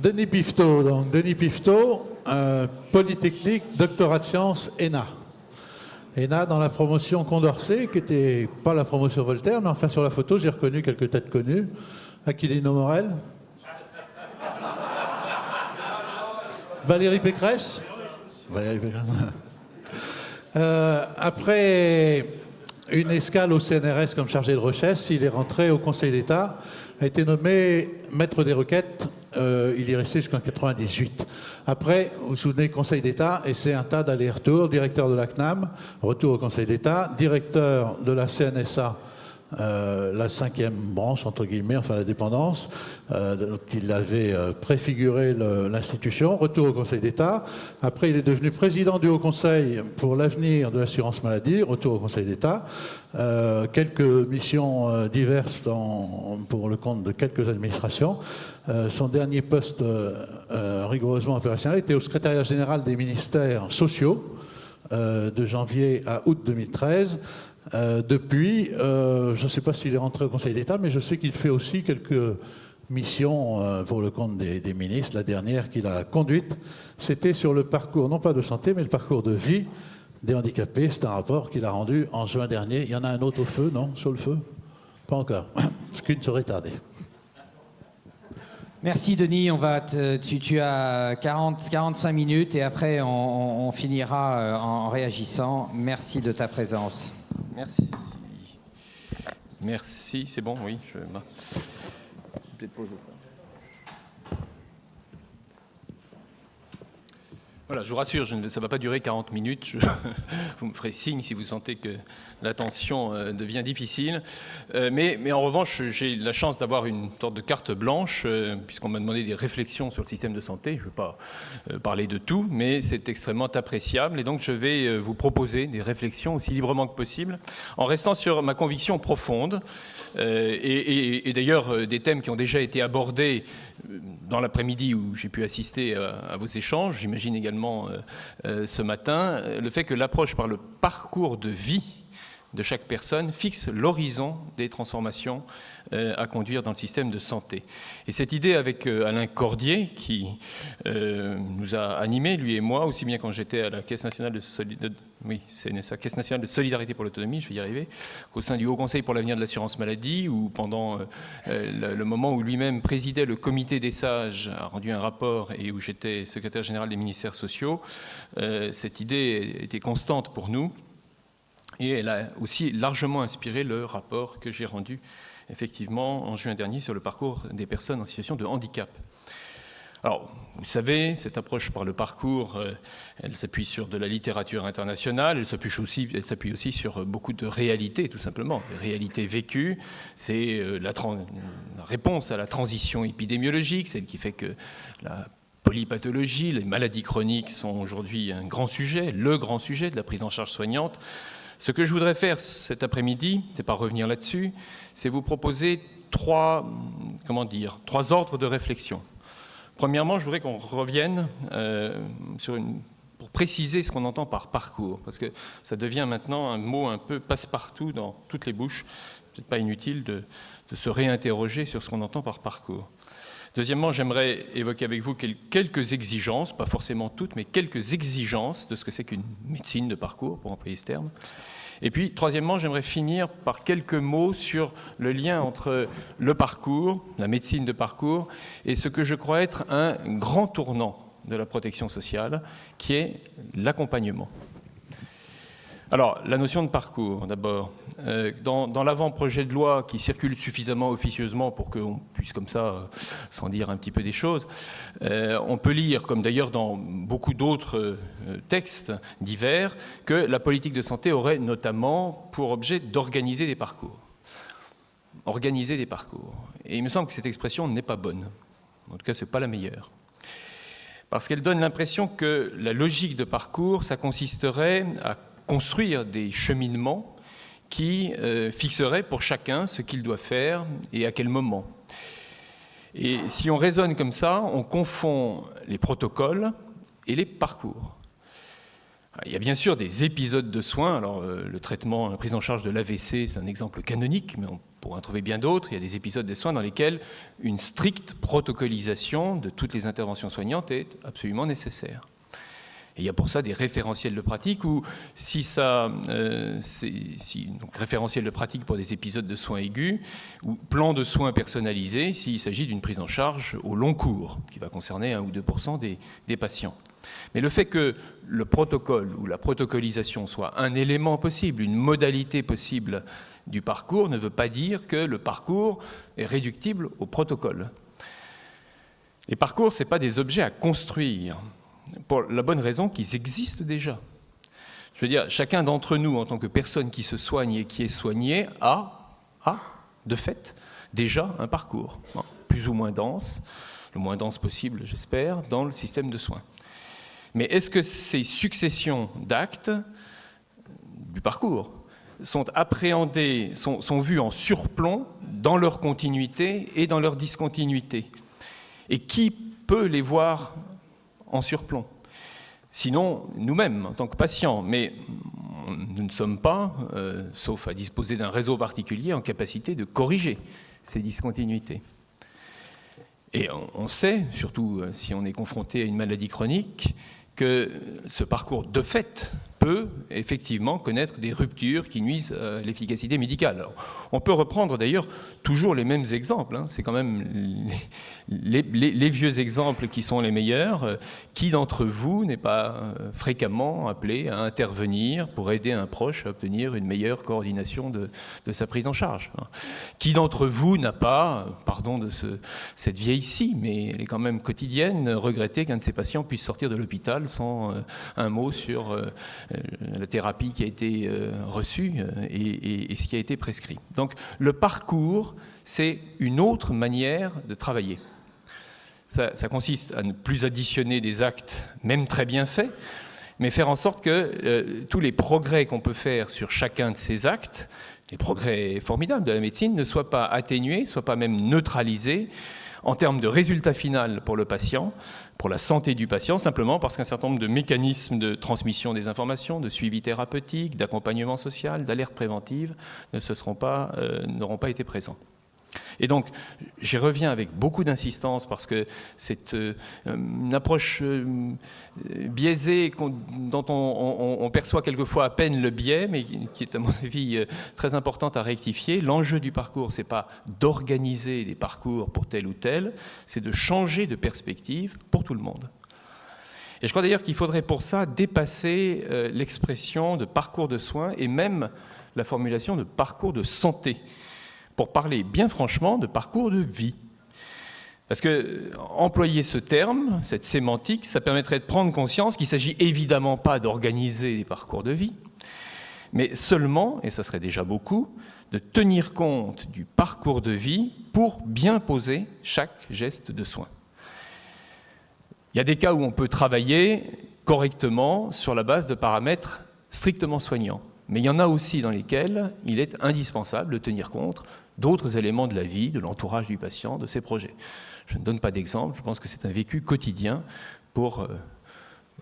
Denis Piveteau, donc Denis Piveteau, Polytechnique, doctorat de sciences, ENA. ENA dans la promotion Condorcet, qui n'était pas la promotion Voltaire, mais enfin sur la photo, j'ai reconnu quelques têtes connues. Aquilino Morel. Valérie Pécresse. Après une escale au CNRS comme chargé de recherche, il est rentré au Conseil d'État, a été nommé maître des requêtes. Il y est resté jusqu'en 98. Après, vous vous souvenez, Conseil d'État, et c'est un tas d'allers-retours, directeur de la CNAM, retour au Conseil d'État, directeur de la CNSA, la 5e branche, entre guillemets, enfin la dépendance, dont il avait préfiguré l'institution, retour au Conseil d'État. Après, il est devenu président du Haut Conseil pour l'avenir de l'assurance maladie, retour au Conseil d'État. Quelques missions diverses pour le compte de quelques administrations. Son dernier poste rigoureusement opérationnel était au secrétariat général des ministères sociaux de janvier à août 2013. Depuis, je ne sais pas s'il est rentré au Conseil d'État, mais je sais qu'il fait aussi quelques missions pour le compte des ministres. La dernière qu'il a conduite, c'était sur le parcours, non pas de santé, mais le parcours de vie des handicapés. C'est un rapport qu'il a rendu en juin dernier. Il y en a un autre au feu, non? Sur le feu? Pas encore. Ce qui ne serait tardé. Merci Denis, tu as 45 minutes et après on finira en réagissant. Merci de ta présence. Merci. Merci, c'est bon, oui. Je vais peut-être poser ça. Voilà, je vous rassure, ça ne va pas durer 40 minutes. Vous me ferez signe si vous sentez que l'attention devient difficile. Mais en revanche, j'ai la chance d'avoir une sorte de carte blanche, puisqu'on m'a demandé des réflexions sur le système de santé. Je ne veux pas parler de tout, mais c'est extrêmement appréciable. Et donc, je vais vous proposer des réflexions aussi librement que possible, en restant sur ma conviction profonde. Et d'ailleurs, des thèmes qui ont déjà été abordés dans l'après-midi où j'ai pu assister à vos échanges, j'imagine également ce matin, le fait que l'approche par le parcours de vie de chaque personne fixe l'horizon des transformations à conduire dans le système de santé. Et cette idée avec Alain Cordier, qui nous a animés, lui et moi, aussi bien quand j'étais à la Caisse nationale de Caisse nationale de solidarité pour l'autonomie, je vais y arriver, qu'au sein du Haut Conseil pour l'avenir de l'assurance maladie, où pendant le moment où lui-même présidait le comité des sages, a rendu un rapport et où j'étais secrétaire général des ministères sociaux, cette idée était constante pour nous. Et elle a aussi largement inspiré le rapport que j'ai rendu effectivement en juin dernier sur le parcours des personnes en situation de handicap. Alors, vous savez, cette approche par le parcours, elle s'appuie sur de la littérature internationale, elle s'appuie aussi sur beaucoup de réalités, tout simplement, des réalités vécues. C'est la réponse à la transition épidémiologique, celle qui fait que la polypathologie, les maladies chroniques sont aujourd'hui un grand sujet, le grand sujet de la prise en charge soignante. Ce que je voudrais faire cet après-midi, c'est pas revenir là-dessus, c'est vous proposer trois ordres de réflexion. Premièrement, je voudrais qu'on revienne pour préciser ce qu'on entend par parcours, parce que ça devient maintenant un mot un peu passe-partout dans toutes les bouches. C'est pas inutile de se réinterroger sur ce qu'on entend par parcours. Deuxièmement, j'aimerais évoquer avec vous quelques exigences, pas forcément toutes, mais quelques exigences de ce que c'est qu'une médecine de parcours, pour employer ce terme. Et puis, troisièmement, j'aimerais finir par quelques mots sur le lien entre le parcours, la médecine de parcours, et ce que je crois être un grand tournant de la protection sociale, qui est l'accompagnement. Alors, la notion de parcours, d'abord. Dans l'avant-projet de loi qui circule suffisamment officieusement pour qu'on puisse comme ça s'en dire un petit peu des choses, on peut lire, comme d'ailleurs dans beaucoup d'autres textes divers, que la politique de santé aurait notamment pour objet d'organiser des parcours. Organiser des parcours. Et il me semble que cette expression n'est pas bonne. En tout cas, ce n'est pas la meilleure. Parce qu'elle donne l'impression que la logique de parcours, ça consisterait à construire des cheminements qui fixeraient pour chacun ce qu'il doit faire et à quel moment. Et si on raisonne comme ça, on confond les protocoles et les parcours. Il y a bien sûr des épisodes de soins. Alors, le traitement, la prise en charge de l'AVC, c'est un exemple canonique, mais on pourrait en trouver bien d'autres. Il y a des épisodes des soins dans lesquels une stricte protocolisation de toutes les interventions soignantes est absolument nécessaire. Et il y a pour ça des référentiels de pratique où, donc référentiels de pratique pour des épisodes de soins aigus, ou plan de soins personnalisé s'il s'agit d'une prise en charge au long cours, qui va concerner 1 ou 2% des patients. Mais le fait que le protocole ou la protocolisation soit un élément possible, une modalité possible du parcours, ne veut pas dire que le parcours est réductible au protocole. Les parcours, ce n'est pas des objets à construire, pour la bonne raison qu'ils existent déjà. Je veux dire, chacun d'entre nous, en tant que personne qui se soigne et qui est soigné, a de fait, déjà un parcours, plus ou moins dense, le moins dense possible, j'espère, dans le système de soins. Mais est-ce que ces successions d'actes du parcours sont appréhendées, sont vues en surplomb dans leur continuité et dans leur discontinuité? Et qui peut les voir en surplomb? Sinon, nous-mêmes, en tant que patients, mais nous ne sommes pas, sauf à disposer d'un réseau particulier, en capacité de corriger ces discontinuités. Et on sait, surtout si on est confronté à une maladie chronique, que ce parcours de fait peut effectivement connaître des ruptures qui nuisent à l'efficacité médicale. Alors, on peut reprendre d'ailleurs toujours les mêmes exemples, hein. C'est quand même les vieux exemples qui sont les meilleurs. Qui d'entre vous n'est pas fréquemment appelé à intervenir pour aider un proche à obtenir une meilleure coordination de sa prise en charge? Qui d'entre vous n'a pas, pardon de cette vieille scie, mais elle est quand même quotidienne, regretté qu'un de ses patients puisse sortir de l'hôpital sans un mot sur la thérapie qui a été reçue et ce qui a été prescrit. Donc le parcours, c'est une autre manière de travailler. Ça consiste à ne plus additionner des actes, même très bien faits, mais faire en sorte que tous les progrès qu'on peut faire sur chacun de ces actes, les progrès formidables de la médecine, ne soient pas atténués, ne soient pas même neutralisés en termes de résultat final pour le patient, pour la santé du patient, simplement parce qu'un certain nombre de mécanismes de transmission des informations, de suivi thérapeutique, d'accompagnement social, d'alerte préventive n'auront pas été présents. Et donc, j'y reviens avec beaucoup d'insistance parce que c'est une approche biaisée dont on perçoit quelquefois à peine le biais, mais qui est à mon avis très importante à rectifier. L'enjeu du parcours, ce n'est pas d'organiser des parcours pour tel ou tel, c'est de changer de perspective pour tout le monde. Et je crois d'ailleurs qu'il faudrait pour ça dépasser l'expression de parcours de soins et même la formulation de parcours de santé, pour parler bien franchement de parcours de vie. Parce que employer ce terme, cette sémantique, ça permettrait de prendre conscience qu'il ne s'agit évidemment pas d'organiser des parcours de vie, mais seulement, et ça serait déjà beaucoup, de tenir compte du parcours de vie pour bien poser chaque geste de soin. Il y a des cas où on peut travailler correctement sur la base de paramètres strictement soignants. Mais il y en a aussi dans lesquels il est indispensable de tenir compte d'autres éléments de la vie, de l'entourage du patient, de ses projets. Je ne donne pas d'exemple, je pense que c'est un vécu quotidien pour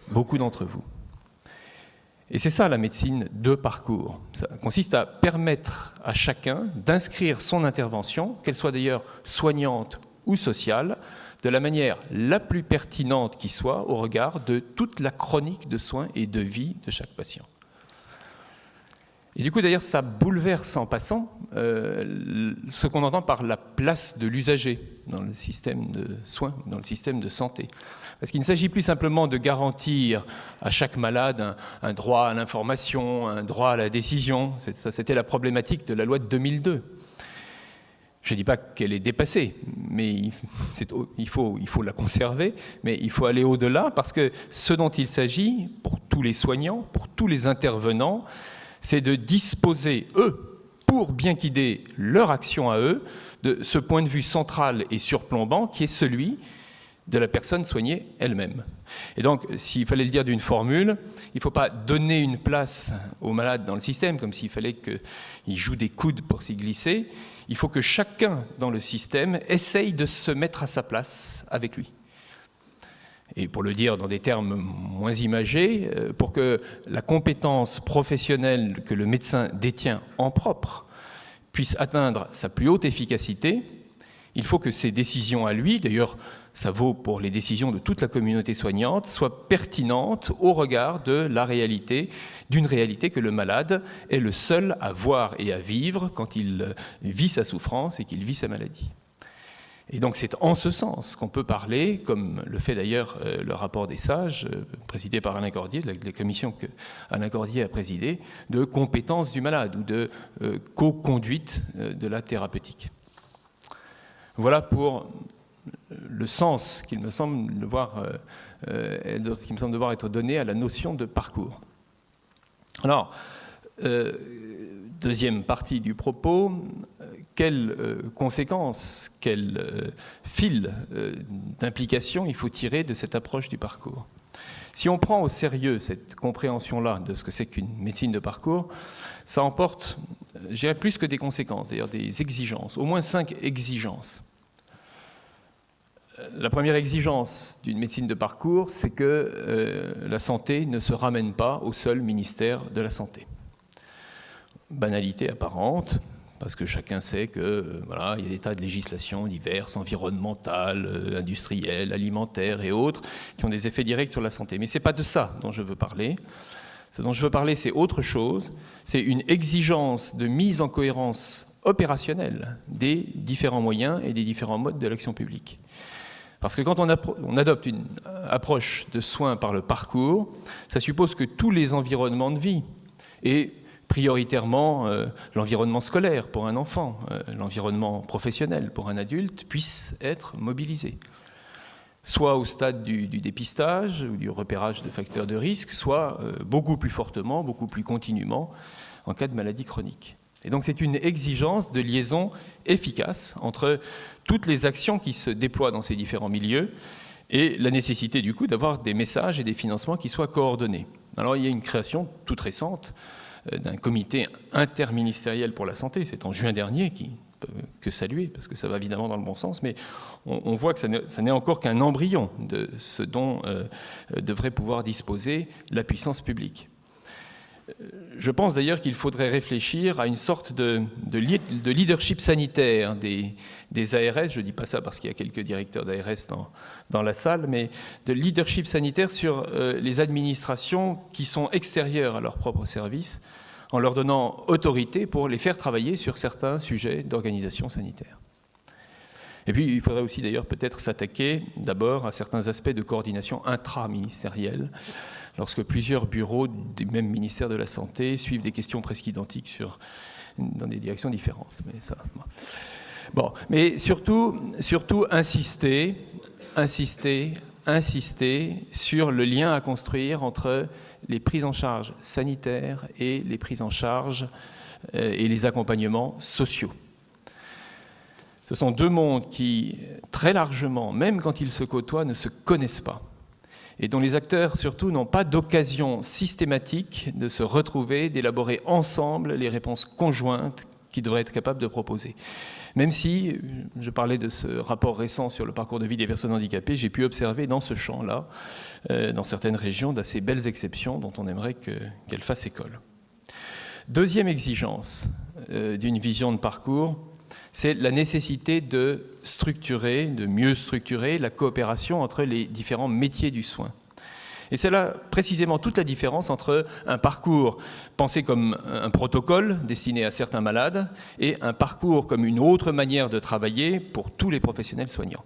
beaucoup d'entre vous. Et c'est ça la médecine de parcours. Ça consiste à permettre à chacun d'inscrire son intervention, qu'elle soit d'ailleurs soignante ou sociale, de la manière la plus pertinente qui soit au regard de toute la chronique de soins et de vie de chaque patient. Et du coup, d'ailleurs, ça bouleverse en passant ce qu'on entend par la place de l'usager dans le système de soins, dans le système de santé. Parce qu'il ne s'agit plus simplement de garantir à chaque malade un droit à l'information, un droit à la décision. Ça, c'était la problématique de la loi de 2002. Je ne dis pas qu'elle est dépassée, mais il faut la conserver, mais il faut aller au-delà, parce que ce dont il s'agit, pour tous les soignants, pour tous les intervenants, c'est de disposer, eux, pour bien guider leur action à eux, de ce point de vue central et surplombant qui est celui de la personne soignée elle-même. Et donc, s'il fallait le dire d'une formule, il ne faut pas donner une place aux malades dans le système, comme s'il fallait qu'ils jouent des coudes pour s'y glisser. Il faut que chacun dans le système essaye de se mettre à sa place avec lui. Et pour le dire dans des termes moins imagés, pour que la compétence professionnelle que le médecin détient en propre puisse atteindre sa plus haute efficacité, il faut que ses décisions à lui, d'ailleurs ça vaut pour les décisions de toute la communauté soignante, soient pertinentes au regard de la réalité, d'une réalité que le malade est le seul à voir et à vivre quand il vit sa souffrance et qu'il vit sa maladie. Et donc c'est en ce sens qu'on peut parler, comme le fait d'ailleurs le rapport des sages, présidé par Alain Cordier, de la commission que Alain Cordier a présidée, de compétence du malade ou de co-conduite de la thérapeutique. Voilà pour le sens qu'il me semble devoir être donné à la notion de parcours. Alors, deuxième partie du propos, quelles conséquences, quel fil d'implication il faut tirer de cette approche du parcours. Si on prend au sérieux cette compréhension-là de ce que c'est qu'une médecine de parcours, ça emporte, je dirais, plus que des conséquences, d'ailleurs des exigences, au moins 5 exigences. La première exigence d'une médecine de parcours, c'est que la santé ne se ramène pas au seul ministère de la Santé. Banalité apparente, parce que chacun sait que voilà, il y a des tas de législations diverses, environnementales, industrielles, alimentaires et autres, qui ont des effets directs sur la santé. Mais ce n'est pas de ça dont je veux parler. Ce dont je veux parler, c'est autre chose. C'est une exigence de mise en cohérence opérationnelle des différents moyens et des différents modes de l'action publique. Parce que quand on adopte une approche de soins par le parcours, ça suppose que tous les environnements de vie, et prioritairement l'environnement scolaire pour un enfant, l'environnement professionnel pour un adulte, puissent être mobilisés. Soit au stade du dépistage ou du repérage de facteurs de risque, soit beaucoup plus fortement, beaucoup plus continuellement en cas de maladie chronique. Et donc c'est une exigence de liaison efficace entre toutes les actions qui se déploient dans ces différents milieux et la nécessité du coup d'avoir des messages et des financements qui soient coordonnés. Alors il y a une création toute récente d'un comité interministériel pour la santé, c'est en juin dernier, qui ne peut que saluer, parce que ça va évidemment dans le bon sens, mais on voit que ça n'est encore qu'un embryon de ce dont devrait pouvoir disposer la puissance publique. Je pense d'ailleurs qu'il faudrait réfléchir à une sorte de leadership sanitaire des ARS, je ne dis pas ça parce qu'il y a quelques directeurs d'ARS dans la salle, mais de leadership sanitaire sur les administrations qui sont extérieures à leurs propres services, en leur donnant autorité pour les faire travailler sur certains sujets d'organisation sanitaire. Et puis il faudrait aussi d'ailleurs peut-être s'attaquer d'abord à certains aspects de coordination intraministérielle, lorsque plusieurs bureaux du même ministère de la Santé suivent des questions presque identiques dans des directions différentes. Mais surtout insister sur le lien à construire entre les prises en charge sanitaires et les prises en charge et les accompagnements sociaux. Ce sont deux mondes qui, très largement, même quand ils se côtoient, ne se connaissent pas, et dont les acteurs, surtout, n'ont pas d'occasion systématique de se retrouver, d'élaborer ensemble les réponses conjointes qu'ils devraient être capables de proposer. Même si, je parlais de ce rapport récent sur le parcours de vie des personnes handicapées, j'ai pu observer dans ce champ-là, dans certaines régions, d'assez belles exceptions dont on aimerait qu'elles fassent école. Deuxième exigence d'une vision de parcours, c'est la nécessité de mieux structurer la coopération entre les différents métiers du soin. Et c'est là précisément toute la différence entre un parcours pensé comme un protocole destiné à certains malades et un parcours comme une autre manière de travailler pour tous les professionnels soignants.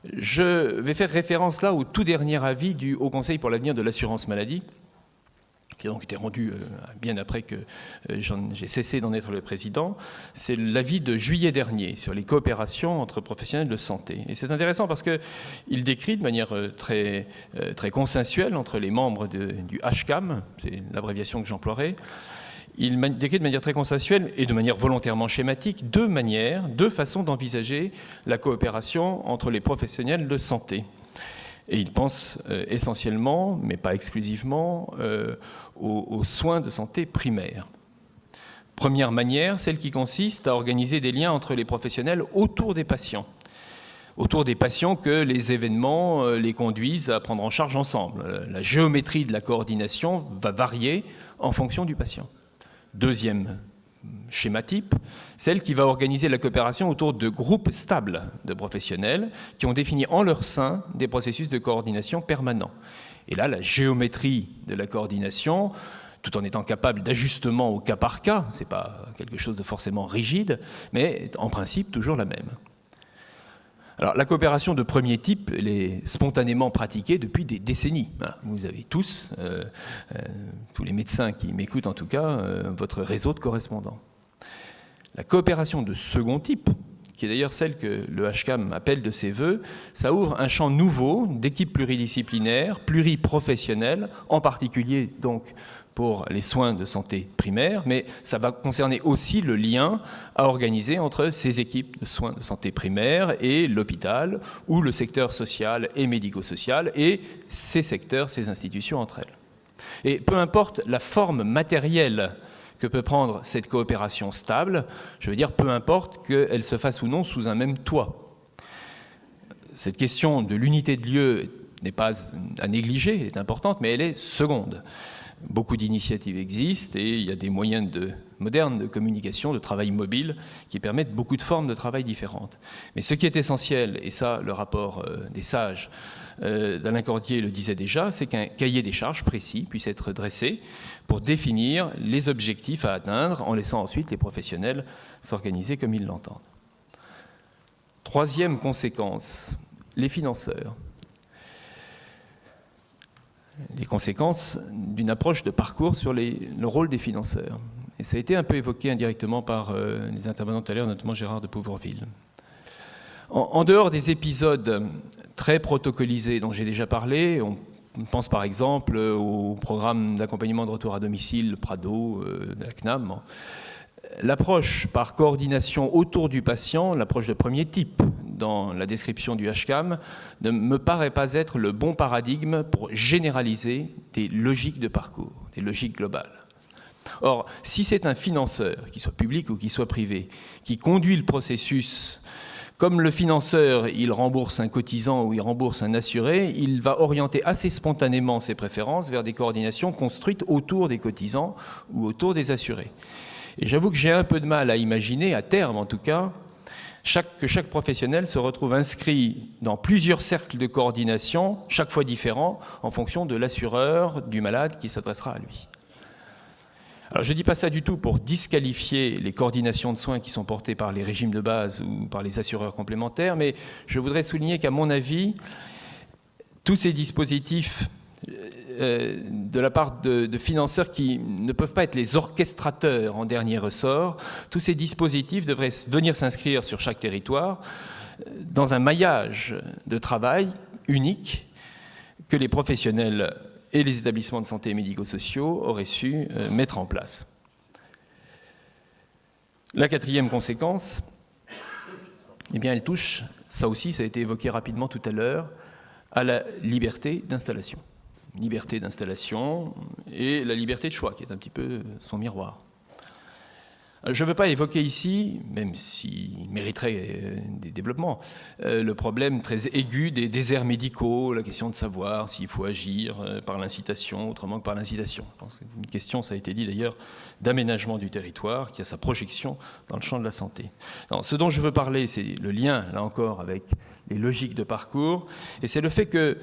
Je vais faire référence là au tout dernier avis du Haut Conseil pour l'avenir de l'assurance maladie, qui a donc été rendu bien après que j'ai cessé d'en être le président. C'est l'avis de juillet dernier sur les coopérations entre professionnels de santé. Et c'est intéressant parce qu'il décrit de manière très consensuelle entre les membres du HCAM, c'est l'abréviation que j'emploierai, il décrit de manière très consensuelle et de manière volontairement schématique deux façons d'envisager la coopération entre les professionnels de santé. Et il pense essentiellement, mais pas exclusivement, aux soins de santé primaires. Première manière, celle qui consiste à organiser des liens entre les professionnels autour des patients que les événements les conduisent à prendre en charge ensemble. La géométrie de la coordination va varier en fonction du patient. Deuxième schéma type, celle qui va organiser la coopération autour de groupes stables de professionnels qui ont défini en leur sein des processus de coordination permanents. Et là, la géométrie de la coordination, tout en étant capable d'ajustement au cas par cas, ce n'est pas quelque chose de forcément rigide, mais en principe toujours la même. Alors, la coopération de premier type, elle est spontanément pratiquée depuis des décennies. Vous avez tous les médecins qui m'écoutent en tout cas, votre réseau de correspondants. La coopération de second type, qui est d'ailleurs celle que le HCAM appelle de ses voeux, ça ouvre un champ nouveau d'équipes pluridisciplinaires, pluriprofessionnelles, en particulier donc pour les soins de santé primaire, mais ça va concerner aussi le lien à organiser entre ces équipes de soins de santé primaire et l'hôpital, ou le secteur social et médico-social, et ces secteurs, ces institutions entre elles. Et peu importe la forme matérielle que peut prendre cette coopération stable, je veux dire peu importe qu'elle se fasse ou non sous un même toit. Cette question de l'unité de lieu n'est pas à négliger, elle est importante, mais elle est seconde. Beaucoup d'initiatives existent et il y a des moyens modernes de communication, de travail mobile, qui permettent beaucoup de formes de travail différentes. Mais ce qui est essentiel, et ça le rapport des sages d'Alain Cordier le disait déjà, c'est qu'un cahier des charges précis puisse être dressé pour définir les objectifs à atteindre, en laissant ensuite les professionnels s'organiser comme ils l'entendent. Troisième conséquence, les financeurs. Les conséquences d'une approche de parcours sur le rôle des financeurs. Et ça a été un peu évoqué indirectement par les intervenants tout à l'heure, notamment Gérard de Pouvreville. En dehors des épisodes très protocolisés dont j'ai déjà parlé, on pense par exemple au programme d'accompagnement de retour à domicile Prado de la CNAM, l'approche par coordination autour du patient, l'approche de premier type dans la description du HCAM, ne me paraît pas être le bon paradigme pour généraliser des logiques de parcours, des logiques globales. Or, si c'est un financeur, qu'il soit public ou qu'il soit privé, qui conduit le processus, comme le financeur, il rembourse un cotisant ou il rembourse un assuré, il va orienter assez spontanément ses préférences vers des coordinations construites autour des cotisants ou autour des assurés. Et j'avoue que j'ai un peu de mal à imaginer, à terme en tout cas, que chaque professionnel se retrouve inscrit dans plusieurs cercles de coordination, chaque fois différents, en fonction de l'assureur, du malade qui s'adressera à lui. Alors je ne dis pas ça du tout pour disqualifier les coordinations de soins qui sont portées par les régimes de base ou par les assureurs complémentaires, mais je voudrais souligner qu'à mon avis, tous ces dispositifs de la part de financeurs qui ne peuvent pas être les orchestrateurs en dernier ressort, tous ces dispositifs devraient venir s'inscrire sur chaque territoire dans un maillage de travail unique que les professionnels et les établissements de santé et médico-sociaux auraient su mettre en place. La quatrième conséquence, eh bien, elle touche, ça aussi, ça a été évoqué rapidement tout à l'heure, à la liberté d'installation. Liberté d'installation et la liberté de choix, qui est un petit peu son miroir. Je ne veux pas évoquer ici, même s'il mériterait des développements, le problème très aigu des déserts médicaux, la question de savoir s'il faut agir par l'incitation, autrement que par l'incitation. C'est une question, ça a été dit d'ailleurs, d'aménagement du territoire, qui a sa projection dans le champ de la santé. Non, ce dont je veux parler, c'est le lien, là encore, avec les logiques de parcours, et c'est le fait que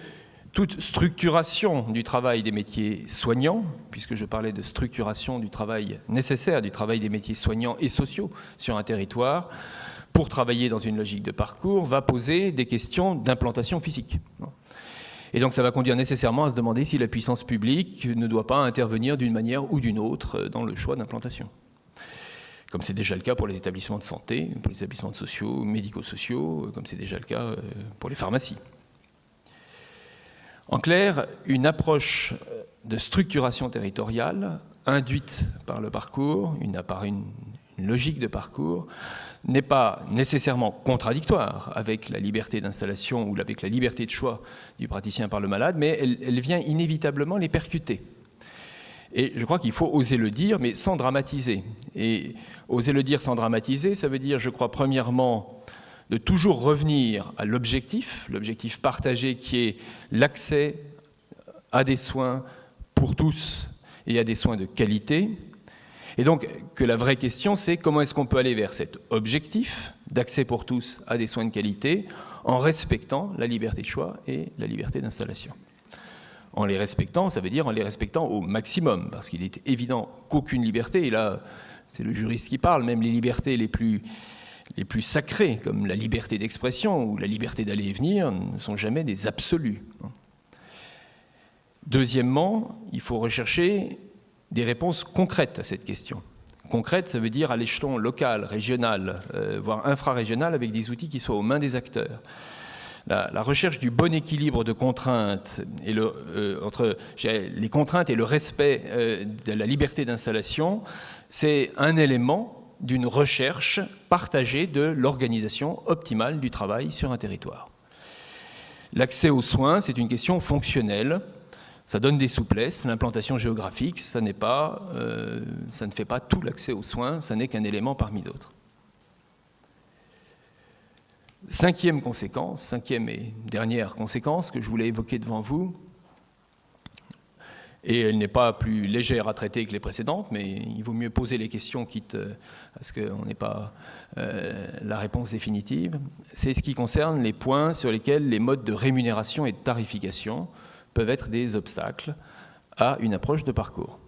toute structuration du travail des métiers soignants, puisque je parlais de structuration du travail nécessaire, du travail des métiers soignants et sociaux sur un territoire, pour travailler dans une logique de parcours, va poser des questions d'implantation physique. Et donc ça va conduire nécessairement à se demander si la puissance publique ne doit pas intervenir d'une manière ou d'une autre dans le choix d'implantation. Comme c'est déjà le cas pour les établissements de santé, pour les établissements sociaux, médico-sociaux, comme c'est déjà le cas pour les pharmacies. En clair, une approche de structuration territoriale induite par le parcours, par une logique de parcours, n'est pas nécessairement contradictoire avec la liberté d'installation ou avec la liberté de choix du praticien par le malade, mais elle vient inévitablement les percuter. Et je crois qu'il faut oser le dire, mais sans dramatiser. Et oser le dire sans dramatiser, ça veut dire, je crois, premièrement, de toujours revenir à l'objectif partagé qui est l'accès à des soins pour tous et à des soins de qualité. Et donc, que la vraie question, c'est comment est-ce qu'on peut aller vers cet objectif d'accès pour tous à des soins de qualité en respectant la liberté de choix et la liberté d'installation. En les respectant, ça veut dire en les respectant au maximum, parce qu'il est évident qu'aucune liberté, et là, c'est le juriste qui parle, même les libertés les plus sacrées, comme la liberté d'expression ou la liberté d'aller et venir, ne sont jamais des absolus. Deuxièmement, il faut rechercher des réponses concrètes à cette question. Concrète, ça veut dire à l'échelon local, régional, voire infrarégional, avec des outils qui soient aux mains des acteurs. La recherche du bon équilibre de contraintes et entre les contraintes et le respect de la liberté d'installation, c'est un élément d'une recherche partagée de l'organisation optimale du travail sur un territoire. L'accès aux soins, c'est une question fonctionnelle. Ça donne des souplesses. L'implantation géographique, ça ne fait pas tout l'accès aux soins, ça n'est qu'un élément parmi d'autres. Cinquième et dernière conséquence que je voulais évoquer devant vous, et elle n'est pas plus légère à traiter que les précédentes, mais il vaut mieux poser les questions quitte à ce qu'on n'ait pas la réponse définitive, c'est ce qui concerne les points sur lesquels les modes de rémunération et de tarification peuvent être des obstacles à une approche de parcours.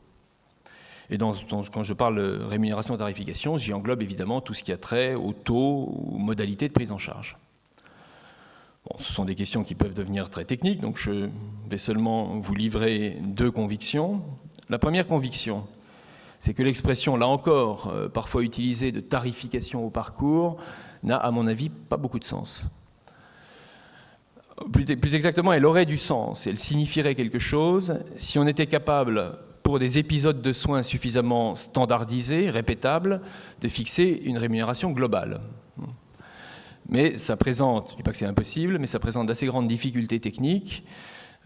Et quand je parle de rémunération et tarification, j'y englobe évidemment tout ce qui a trait au taux ou aux modalités de prise en charge. Bon, ce sont des questions qui peuvent devenir très techniques, donc je vais seulement vous livrer 2 convictions. La première conviction, c'est que l'expression, là encore, parfois utilisée de tarification au parcours, n'a, à mon avis, pas beaucoup de sens. Plus exactement, elle aurait du sens, elle signifierait quelque chose si on était capable, pour des épisodes de soins suffisamment standardisés, répétables, de fixer une rémunération globale. Mais ça présente, je ne dis pas que c'est impossible, mais ça présente d'assez grandes difficultés techniques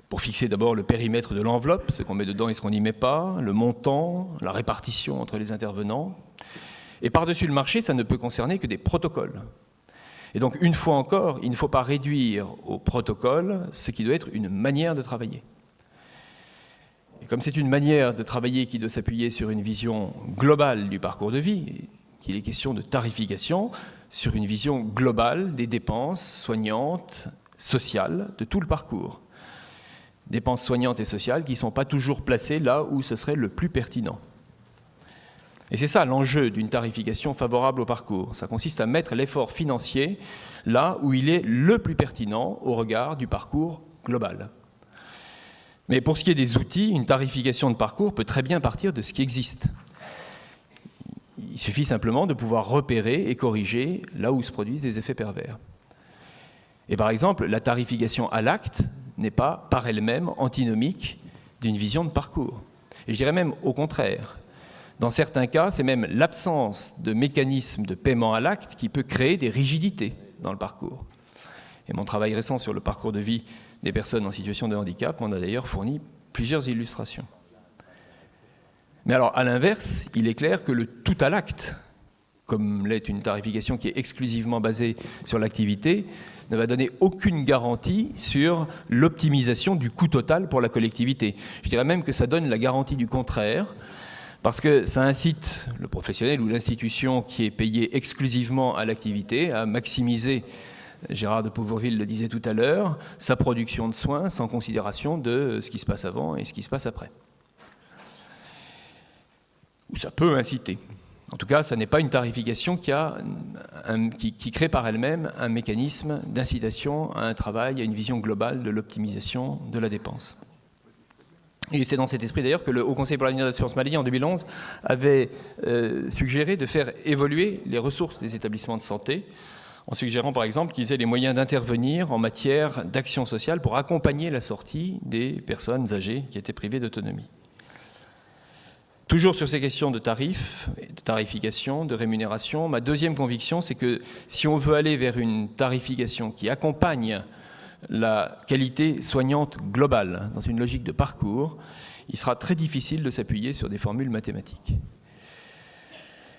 pour fixer d'abord le périmètre de l'enveloppe, ce qu'on met dedans et ce qu'on n'y met pas, le montant, la répartition entre les intervenants. Et par-dessus le marché, ça ne peut concerner que des protocoles. Et donc, une fois encore, il ne faut pas réduire au protocole ce qui doit être une manière de travailler. Et comme c'est une manière de travailler qui doit s'appuyer sur une vision globale du parcours de vie, qu'il est question de tarification, sur une vision globale des dépenses soignantes, sociales, de tout le parcours. Dépenses soignantes et sociales qui ne sont pas toujours placées là où ce serait le plus pertinent. Et c'est ça l'enjeu d'une tarification favorable au parcours. Ça consiste à mettre l'effort financier là où il est le plus pertinent au regard du parcours global. Mais pour ce qui est des outils, une tarification de parcours peut très bien partir de ce qui existe. Il suffit simplement de pouvoir repérer et corriger là où se produisent des effets pervers. Et par exemple, la tarification à l'acte n'est pas par elle-même antinomique d'une vision de parcours. Et je dirais même au contraire. Dans certains cas, c'est même l'absence de mécanisme de paiement à l'acte qui peut créer des rigidités dans le parcours. Et mon travail récent sur le parcours de vie des personnes en situation de handicap m'en a d'ailleurs fourni plusieurs illustrations. Mais alors, à l'inverse, il est clair que le tout à l'acte, comme l'est une tarification qui est exclusivement basée sur l'activité, ne va donner aucune garantie sur l'optimisation du coût total pour la collectivité. Je dirais même que ça donne la garantie du contraire, parce que ça incite le professionnel ou l'institution qui est payée exclusivement à l'activité à maximiser, Gérard de Pouvourville le disait tout à l'heure, sa production de soins sans considération de ce qui se passe avant et ce qui se passe après. Ou ça peut inciter. En tout cas, ça n'est pas une tarification qui crée par elle-même un mécanisme d'incitation à un travail, à une vision globale de l'optimisation de la dépense. Et c'est dans cet esprit d'ailleurs que le Haut Conseil pour l'avenir de l'assurance maladie en 2011 avait suggéré de faire évoluer les ressources des établissements de santé, en suggérant par exemple qu'ils aient les moyens d'intervenir en matière d'action sociale pour accompagner la sortie des personnes âgées qui étaient privées d'autonomie. Toujours sur ces questions de tarifs, de tarification, de rémunération, ma deuxième conviction, c'est que si on veut aller vers une tarification qui accompagne la qualité soignante globale dans une logique de parcours, il sera très difficile de s'appuyer sur des formules mathématiques.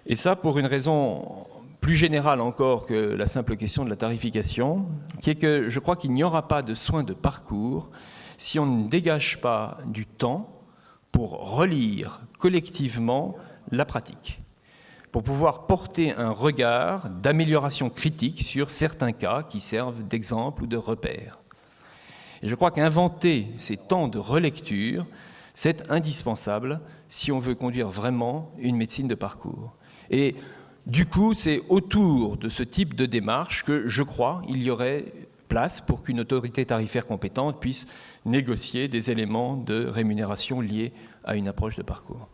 Et ça pour une raison plus générale encore que la simple question de la tarification, qui est que je crois qu'il n'y aura pas de soins de parcours si on ne dégage pas du temps pour relire collectivement la pratique, pour pouvoir porter un regard d'amélioration critique sur certains cas qui servent d'exemple ou de repère. Et je crois qu'inventer ces temps de relecture, c'est indispensable si on veut conduire vraiment une médecine de parcours. Et du coup, c'est autour de ce type de démarche que je crois il y aurait place pour qu'une autorité tarifaire compétente puisse négocier des éléments de rémunération liés à une approche de parcours.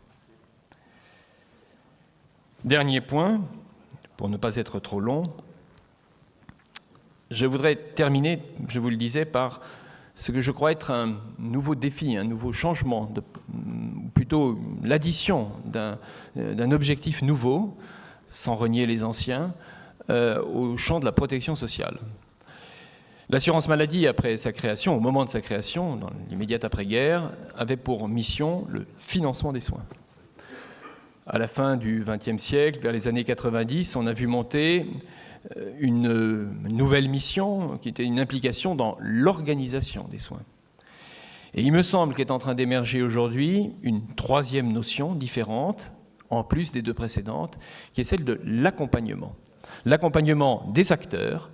Dernier point, pour ne pas être trop long, je voudrais terminer, je vous le disais, par ce que je crois être un nouveau défi, un nouveau changement, ou plutôt l'addition d'un objectif nouveau, sans renier les anciens, au champ de la protection sociale. L'assurance maladie, après sa création, au moment de sa création, dans l'immédiate après-guerre, avait pour mission le financement des soins. À la fin du XXe siècle, vers les années 90, on a vu monter une nouvelle mission qui était une implication dans l'organisation des soins. Et il me semble qu'est en train d'émerger aujourd'hui une troisième notion différente, en plus des deux précédentes, qui est celle de l'accompagnement. L'accompagnement des acteurs,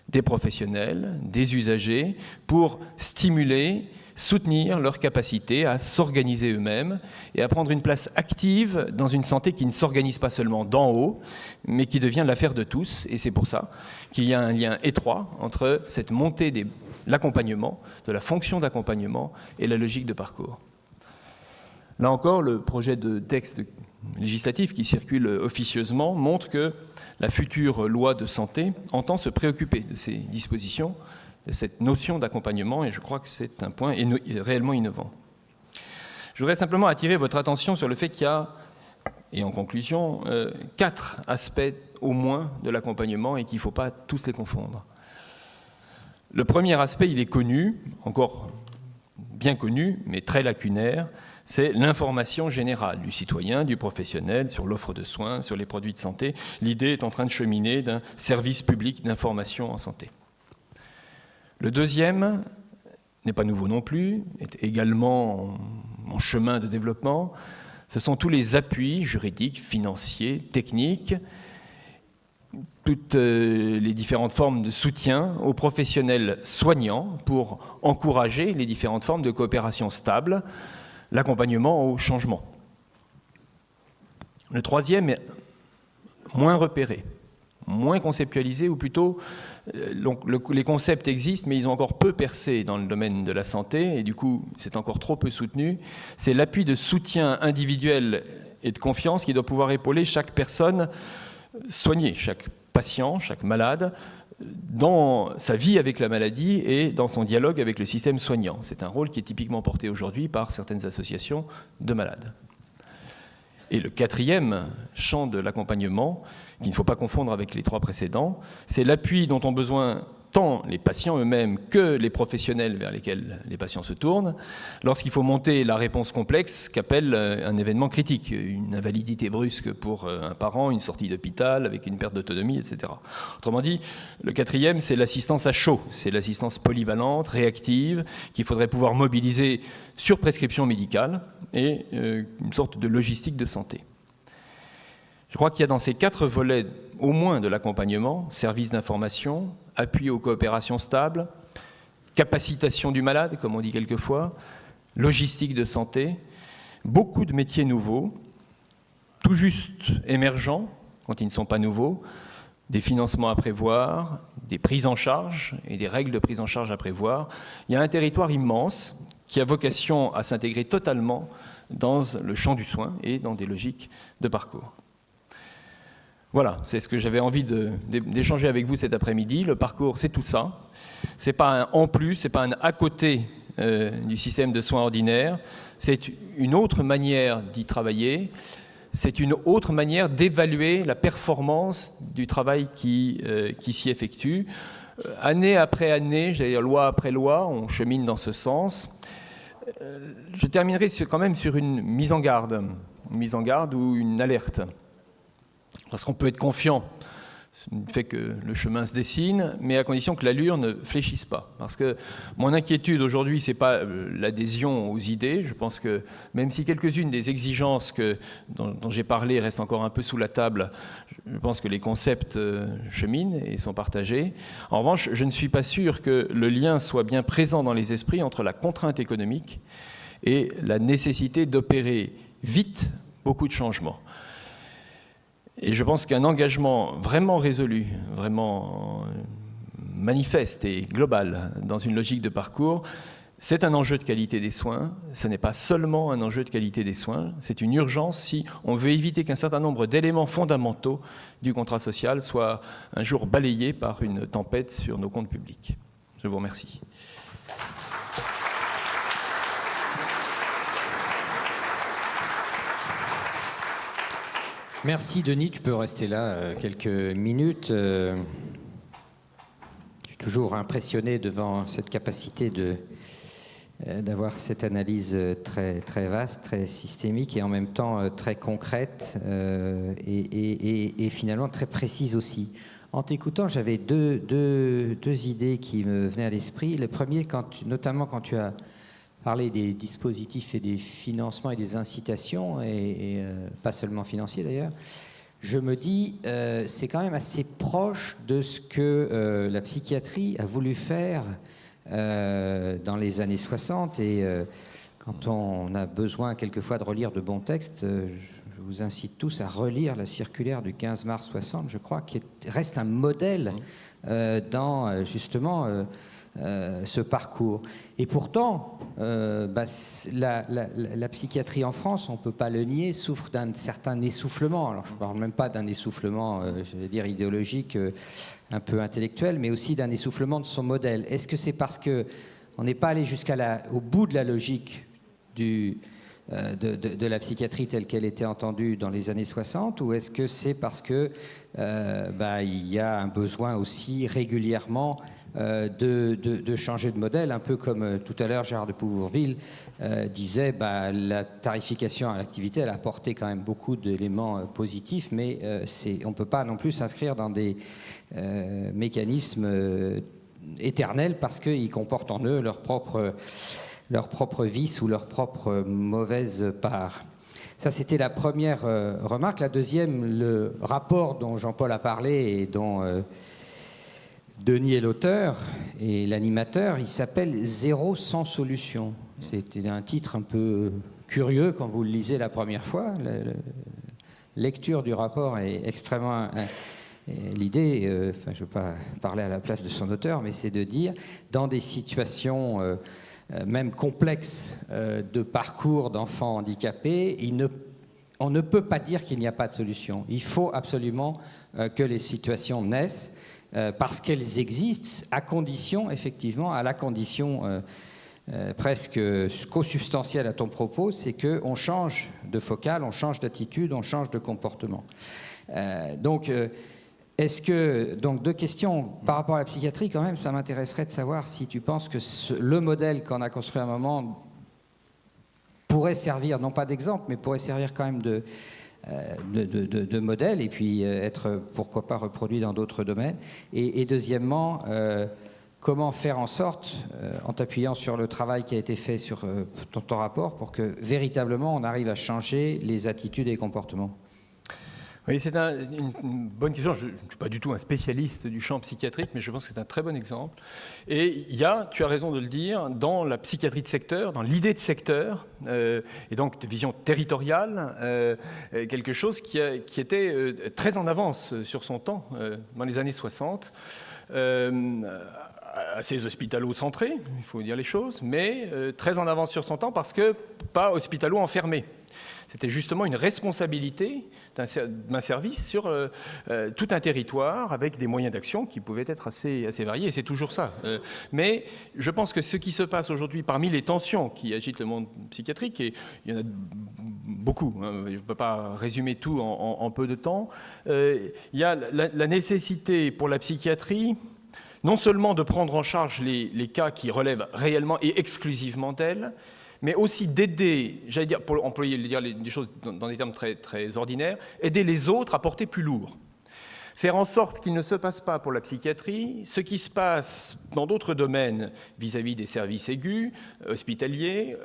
des professionnels, des usagers, pour stimuler, soutenir leur capacité à s'organiser eux-mêmes et à prendre une place active dans une santé qui ne s'organise pas seulement d'en haut, mais qui devient l'affaire de tous. Et c'est pour ça qu'il y a un lien étroit entre cette montée de l'accompagnement, de la fonction d'accompagnement et la logique de parcours. Là encore, le projet de texte législatif qui circule officieusement montre que la future loi de santé entend se préoccuper de ces dispositions, de cette notion d'accompagnement, et je crois que c'est un point réellement innovant. Je voudrais simplement attirer votre attention sur le fait qu'il y a, et en conclusion, 4 aspects au moins de l'accompagnement et qu'il ne faut pas tous les confondre. Le premier aspect, il est connu, encore bien connu, mais très lacunaire, c'est l'information générale du citoyen, du professionnel, sur l'offre de soins, sur les produits de santé. L'idée est en train de cheminer d'un service public d'information en santé. Le deuxième n'est pas nouveau non plus, est également en chemin de développement. Ce sont tous les appuis juridiques, financiers, techniques, toutes les différentes formes de soutien aux professionnels soignants pour encourager les différentes formes de coopération stable, l'accompagnement au changement. Le troisième est moins repéré, moins conceptualisé, ou plutôt, les concepts existent, mais ils ont encore peu percé dans le domaine de la santé, et du coup, c'est encore trop peu soutenu. C'est l'appui de soutien individuel et de confiance qui doit pouvoir épauler chaque personne soignée, chaque patient, chaque malade, dans sa vie avec la maladie et dans son dialogue avec le système soignant. C'est un rôle qui est typiquement porté aujourd'hui par certaines associations de malades. Et le quatrième champ de l'accompagnement, qu'il ne faut pas confondre avec les 3 précédents, c'est l'appui dont ont besoin tant les patients eux-mêmes que les professionnels vers lesquels les patients se tournent, lorsqu'il faut monter la réponse complexe qu'appelle un événement critique, une invalidité brusque pour un parent, une sortie d'hôpital avec une perte d'autonomie, etc. Autrement dit, le quatrième, c'est l'assistance à chaud, c'est l'assistance polyvalente, réactive, qu'il faudrait pouvoir mobiliser sur prescription médicale et une sorte de logistique de santé. Je crois qu'il y a dans ces 4 volets, au moins de l'accompagnement, services d'information, appui aux coopérations stables, capacitation du malade, comme on dit quelquefois, logistique de santé, beaucoup de métiers nouveaux, tout juste émergents, quand ils ne sont pas nouveaux, des financements à prévoir, des prises en charge et des règles de prise en charge à prévoir. Il y a un territoire immense qui a vocation à s'intégrer totalement dans le champ du soin et dans des logiques de parcours. Voilà, c'est ce que j'avais envie d'échanger avec vous cet après-midi. Le parcours, c'est tout ça. Ce n'est pas un en plus, ce n'est pas un à côté du système de soins ordinaire. C'est une autre manière d'y travailler. C'est une autre manière d'évaluer la performance du travail qui s'y effectue. Année après année, j'allais dire loi après loi, on chemine dans ce sens. Je terminerai quand même sur une mise en garde ou une alerte. Parce qu'on peut être confiant fait que le chemin se dessine, mais à condition que l'allure ne fléchisse pas. Parce que mon inquiétude aujourd'hui, ce n'est pas l'adhésion aux idées. Je pense que même si quelques-unes des exigences dont j'ai parlé restent encore un peu sous la table, je pense que les concepts cheminent et sont partagés. En revanche, je ne suis pas sûr que le lien soit bien présent dans les esprits entre la contrainte économique et la nécessité d'opérer vite beaucoup de changements. Et je pense qu'un engagement vraiment résolu, vraiment manifeste et global dans une logique de parcours, c'est un enjeu de qualité des soins. Ce n'est pas seulement un enjeu de qualité des soins, c'est une urgence si on veut éviter qu'un certain nombre d'éléments fondamentaux du contrat social soient un jour balayés par une tempête sur nos comptes publics. Je vous remercie. Merci Denis, tu peux rester là quelques minutes. Je suis toujours impressionné devant cette capacité d'avoir cette analyse très, très vaste, très systémique et en même temps très concrète et finalement très précise aussi. En t'écoutant, j'avais deux idées qui me venaient à l'esprit. Le premier, notamment quand tu as parler des dispositifs et des financements et des incitations, et pas seulement financiers d'ailleurs, je me dis c'est quand même assez proche de ce que la psychiatrie a voulu faire dans les années 60. Et quand on a besoin quelquefois de relire de bons textes, je vous incite tous à relire la circulaire du 15 mars 60, je crois, qui reste un modèle dans justement ce parcours. Et pourtant, la psychiatrie en France, on ne peut pas le nier, souffre d'un certain essoufflement. Alors je ne parle même pas d'un essoufflement, je vais dire, idéologique, un peu intellectuel, mais aussi d'un essoufflement de son modèle. Est-ce que c'est parce qu'on n'est pas allé au bout de la logique de la psychiatrie telle qu'elle était entendue dans les années 60, ou est-ce que c'est parce que il y a un besoin aussi régulièrement de changer de modèle, un peu comme tout à l'heure Gérard de Pouvourville disait, la tarification à l'activité, elle a apporté quand même beaucoup d'éléments positifs, mais on ne peut pas non plus s'inscrire dans des mécanismes éternels parce qu'ils comportent en eux leur propre vice ou leur propre mauvaise part. Ça, c'était la première remarque. La deuxième, le rapport dont Jean-Paul a parlé et dont Denis est l'auteur et l'animateur, il s'appelle « Zéro sans solution ». C'était un titre un peu curieux quand vous le lisez la première fois. La lecture du rapport est extrêmement... L'idée, je ne veux pas parler à la place de son auteur, mais c'est de dire, dans des situations même complexes de parcours d'enfants handicapés, on ne peut pas dire qu'il n'y a pas de solution. Il faut absolument que les situations naissent, parce qu'elles existent, à la condition presque co-substantielle à ton propos, c'est qu'on change de focale, on change d'attitude, on change de comportement. Donc, deux questions par rapport à la psychiatrie, quand même, ça m'intéresserait de savoir si tu penses que le modèle qu'on a construit à un moment pourrait servir, non pas d'exemple, mais pourrait servir quand même de modèle et puis être, pourquoi pas, reproduit dans d'autres domaines. Et deuxièmement, comment faire en sorte, en t'appuyant sur le travail qui a été fait sur ton rapport, pour que véritablement on arrive à changer les attitudes et les comportements? Oui, c'est une bonne question. Je ne suis pas du tout un spécialiste du champ psychiatrique, mais je pense que c'est un très bon exemple. Et il y a, tu as raison de le dire, dans la psychiatrie de secteur, dans l'idée de secteur, et donc de vision territoriale, quelque chose qui était très en avance sur son temps, dans les années 60, assez hospitalo-centré, il faut dire les choses, mais très en avance sur son temps parce que pas hospitalo-enfermé. C'était justement une responsabilité d'un service sur tout un territoire avec des moyens d'action qui pouvaient être assez variés, et c'est toujours ça. Mais je pense que ce qui se passe aujourd'hui parmi les tensions qui agitent le monde psychiatrique, et il y en a beaucoup, hein, je ne peux pas résumer tout en peu de temps, il y a la nécessité pour la psychiatrie non seulement de prendre en charge les cas qui relèvent réellement et exclusivement d'elle, mais aussi d'aider, j'allais dire, pour employer des choses dans des termes très, très ordinaires, aider les autres à porter plus lourd. Faire en sorte qu'il ne se passe pas pour la psychiatrie ce qui se passe dans d'autres domaines vis-à-vis des services aigus, hospitaliers,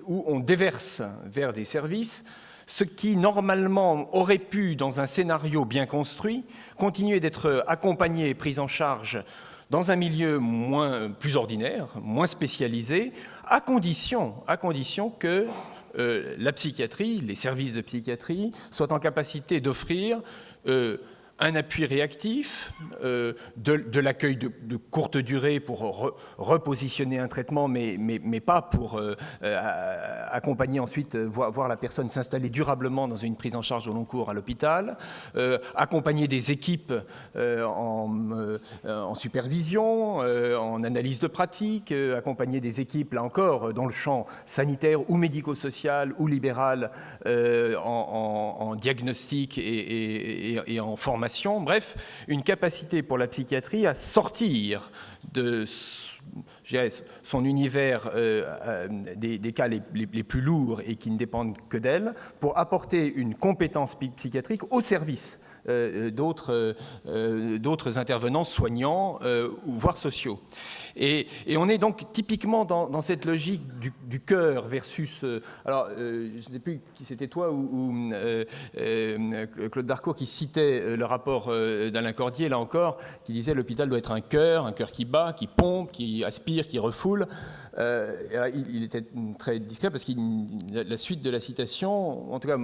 où on déverse vers des services ce qui, normalement, aurait pu, dans un scénario bien construit, continuer d'être accompagné et pris en charge dans un milieu plus ordinaire, moins spécialisé, à condition que la psychiatrie, les services de psychiatrie, soient en capacité d'offrir un appui réactif, de l'accueil de courte durée pour repositionner un traitement, mais pas pour accompagner ensuite, voir la personne s'installer durablement dans une prise en charge au long cours à l'hôpital, accompagner des équipes en supervision, en analyse de pratique, accompagner des équipes, là encore, dans le champ sanitaire ou médico-social ou libéral, en diagnostic et en formation. Bref, une capacité pour la psychiatrie à sortir de son univers des cas les plus lourds et qui ne dépendent que d'elle, pour apporter une compétence psychiatrique au service d'autres intervenants soignants ou voire sociaux. Et on est donc typiquement dans cette logique du cœur versus... alors, je ne sais plus qui c'était, toi ou Claude Darcourt, qui citait le rapport d'Alain Cordier, là encore, qui disait l'hôpital doit être un cœur qui bat, qui pompe, qui aspire, qui refoule. Il était très discret parce que la suite de la citation, en tout cas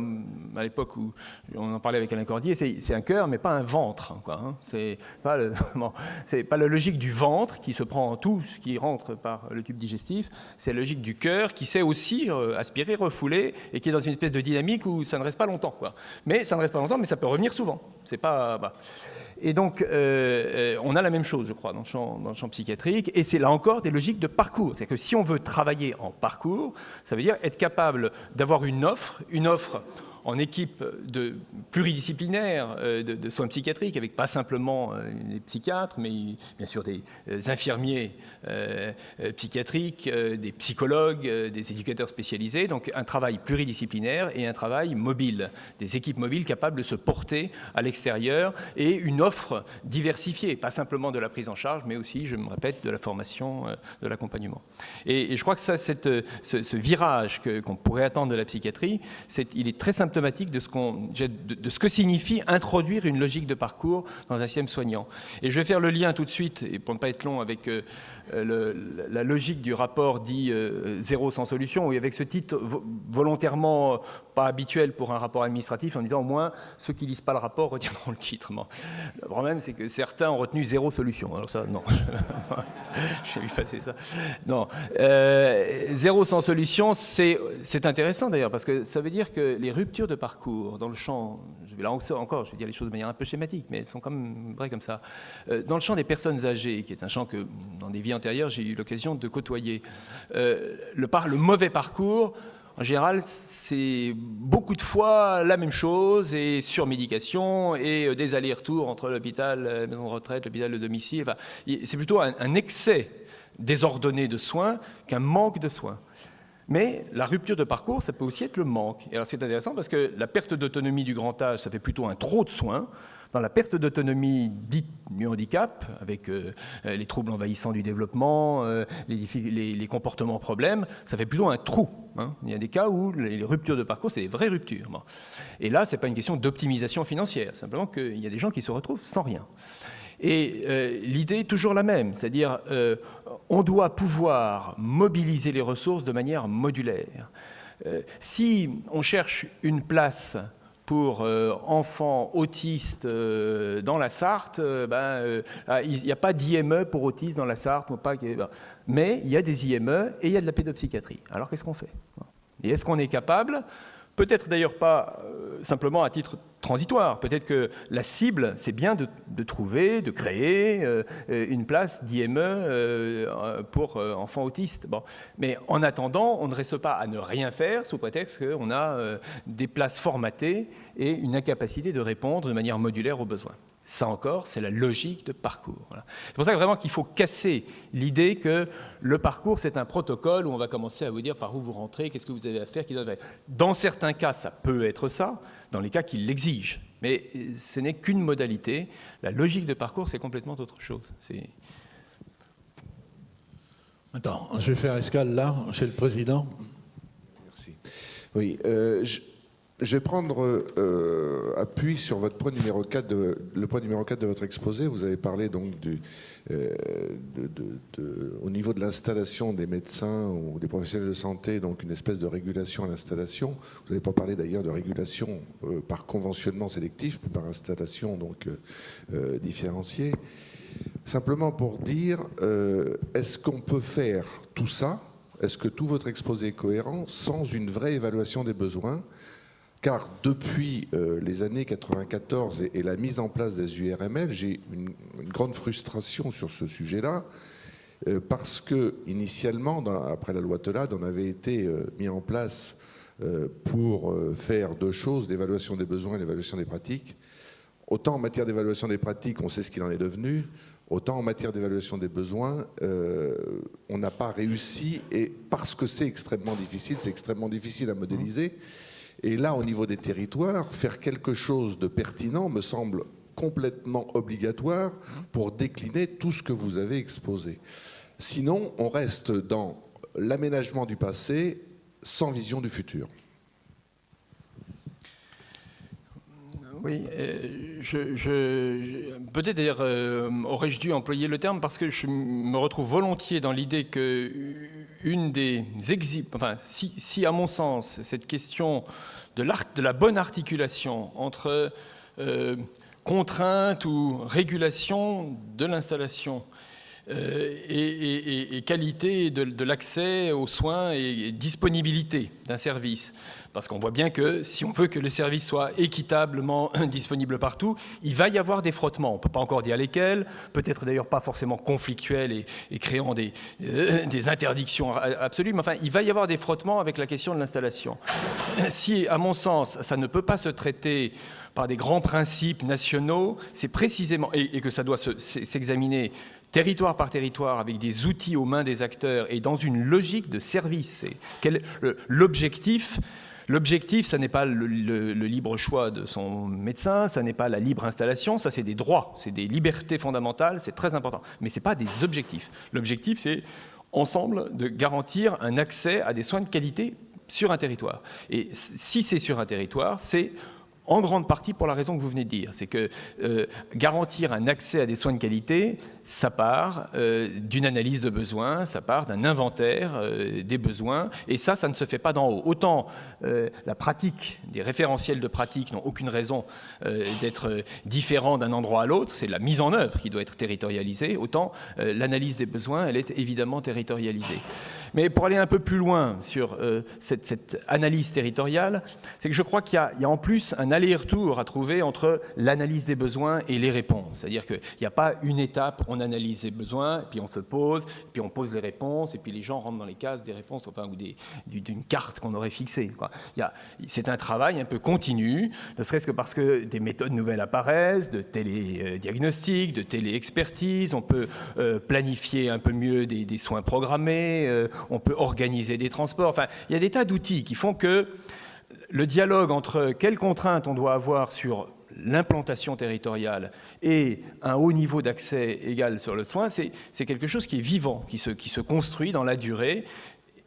à l'époque où on en parlait avec Alain Cordier, c'est un cœur mais pas un ventre, quoi, hein. C'est pas la logique du ventre qui se prend tout ce qui rentre par le tube digestif, c'est la logique du cœur qui sait aussi aspirer, refouler et qui est dans une espèce de dynamique où ça ne reste pas longtemps, quoi. Mais ça ne reste pas longtemps, mais ça peut revenir souvent. C'est pas... Bah. Et donc, on a la même chose, je crois, dans le champ psychiatrique, et c'est là encore des logiques de parcours. C'est-à-dire que si on veut travailler en parcours, ça veut dire être capable d'avoir une offre en équipe pluridisciplinaire de soins psychiatriques, avec pas simplement des psychiatres, mais bien sûr des infirmiers psychiatriques, des psychologues, des éducateurs spécialisés, donc un travail pluridisciplinaire et un travail mobile, des équipes mobiles capables de se porter à l'extérieur et une offre diversifiée, pas simplement de la prise en charge, mais aussi, je me répète, de la formation, de l'accompagnement. Et je crois que ça, ce virage qu'on pourrait attendre de la psychiatrie, il est très symptomatique de ce que signifie introduire une logique de parcours dans un système soignant. Et je vais faire le lien tout de suite, et pour ne pas être long, avec la logique du rapport dit zéro sans solution, et avec ce titre volontairement pas habituel pour un rapport administratif, en disant au moins ceux qui ne lisent pas le rapport retiendront le titre. Bon. Le problème, c'est que certains ont retenu zéro solution. Alors ça, non. J'ai vu passer ça. Non. Zéro sans solution, c'est intéressant d'ailleurs, parce que ça veut dire que les ruptures de parcours dans le champ, là encore, je vais dire les choses de manière un peu schématique, mais elles sont quand même vraies comme ça, dans le champ des personnes âgées, qui est un champ que, dans des vies antérieures, j'ai eu l'occasion de côtoyer, le mauvais parcours, en général, c'est beaucoup de fois la même chose, et surmédication, et des allers-retours entre l'hôpital, la maison de retraite, l'hôpital, le domicile. Enfin, c'est plutôt un excès désordonné de soins qu'un manque de soins. Mais la rupture de parcours, ça peut aussi être le manque. Et alors c'est intéressant parce que la perte d'autonomie du grand âge, ça fait plutôt un trop de soins. Dans la perte d'autonomie dite du handicap, avec les troubles envahissants du développement, les comportements problèmes, ça fait plutôt un trou. Hein. Il y a des cas où les ruptures de parcours, c'est des vraies ruptures. Bon. Et là, ce n'est pas une question d'optimisation financière, simplement qu'il y a des gens qui se retrouvent sans rien. Et l'idée est toujours la même, c'est-à-dire on doit pouvoir mobiliser les ressources de manière modulaire. Si on cherche une place pour enfants autistes dans la Sarthe, il n'y a pas d'IME pour autistes dans la Sarthe, mais il y a des IME et il y a de la pédopsychiatrie. Alors qu'est-ce qu'on fait? Et est-ce qu'on est capable, peut-être d'ailleurs pas simplement à titre transitoire, peut-être que la cible, c'est bien de trouver, de créer une place d'IME pour enfants autistes. Bon. Mais en attendant, on ne reste pas à ne rien faire sous prétexte qu'on a des places formatées et une incapacité de répondre de manière modulaire aux besoins. Ça encore, c'est la logique de parcours. Voilà. C'est pour ça que vraiment qu'il faut casser l'idée que le parcours, c'est un protocole où on va commencer à vous dire par où vous rentrez, qu'est-ce que vous avez à faire, Dans certains cas, ça peut être ça, dans les cas qui l'exigent. Mais ce n'est qu'une modalité. La logique de parcours, c'est complètement autre chose. Attends, je vais faire escale là, chez le président. Merci. Oui, je vais prendre appui sur votre point numéro 4 le point numéro 4 de votre exposé. Vous avez parlé donc au niveau de l'installation des médecins ou des professionnels de santé, donc une espèce de régulation à l'installation. Vous n'avez pas parlé d'ailleurs de régulation par conventionnement sélectif, mais par installation donc différenciée. Simplement pour dire, est-ce qu'on peut faire tout ça? Est-ce que tout votre exposé est cohérent sans une vraie évaluation des besoins? Car depuis les années 94 et la mise en place des URML, j'ai une grande frustration sur ce sujet-là, parce que initialement, après la loi Telade, on avait été mis en place pour faire deux choses, l'évaluation des besoins et l'évaluation des pratiques. Autant en matière d'évaluation des pratiques, on sait ce qu'il en est devenu, autant en matière d'évaluation des besoins, on n'a pas réussi, et parce que c'est extrêmement difficile à modéliser. Et là, au niveau des territoires, faire quelque chose de pertinent me semble complètement obligatoire pour décliner tout ce que vous avez exposé. Sinon, on reste dans l'aménagement du passé sans vision du futur. Oui, peut-être d'ailleurs aurais-je dû employer le terme parce que je me retrouve volontiers dans l'idée que si à mon sens cette question de la bonne articulation entre contrainte ou régulation de l'installation et qualité de l'accès aux soins et disponibilité d'un service. Parce qu'on voit bien que si on veut que le service soit équitablement disponible partout, il va y avoir des frottements. On ne peut pas encore dire lesquels, peut-être d'ailleurs pas forcément conflictuels et créant des interdictions absolues, mais enfin, il va y avoir des frottements avec la question de l'installation. Si, à mon sens, ça ne peut pas se traiter par des grands principes nationaux, c'est précisément, et que ça doit s'examiner territoire par territoire, avec des outils aux mains des acteurs et dans une logique de service. L'objectif, ça n'est pas le libre choix de son médecin, ça n'est pas la libre installation, ça c'est des droits, c'est des libertés fondamentales, c'est très important. Mais ce n'est pas des objectifs. L'objectif, c'est ensemble de garantir un accès à des soins de qualité sur un territoire. Et si c'est sur un territoire, c'est en grande partie pour la raison que vous venez de dire. C'est que garantir un accès à des soins de qualité, ça part d'une analyse de besoins, ça part d'un inventaire des besoins, et ça ne se fait pas d'en haut. Autant la pratique, des référentiels de pratique n'ont aucune raison d'être différents d'un endroit à l'autre, c'est la mise en œuvre qui doit être territorialisée, autant l'analyse des besoins, elle est évidemment territorialisée. Mais pour aller un peu plus loin sur cette analyse territoriale, c'est que je crois qu'il y a en plus un aller-retour à trouver entre l'analyse des besoins et les réponses. C'est-à-dire qu'il n'y a pas une étape, on analyse les besoins, puis on se pose, puis on pose les réponses, et puis les gens rentrent dans les cases des réponses, enfin, ou d'une carte qu'on aurait fixée. C'est un travail un peu continu, ne serait-ce que parce que des méthodes nouvelles apparaissent, de télédiagnostic, de téléexpertise, on peut planifier un peu mieux des soins programmés, on peut organiser des transports. Enfin, il y a des tas d'outils qui font que le dialogue entre quelles contraintes on doit avoir sur l'implantation territoriale et un haut niveau d'accès égal sur le soin, c'est quelque chose qui est vivant, qui se construit dans la durée.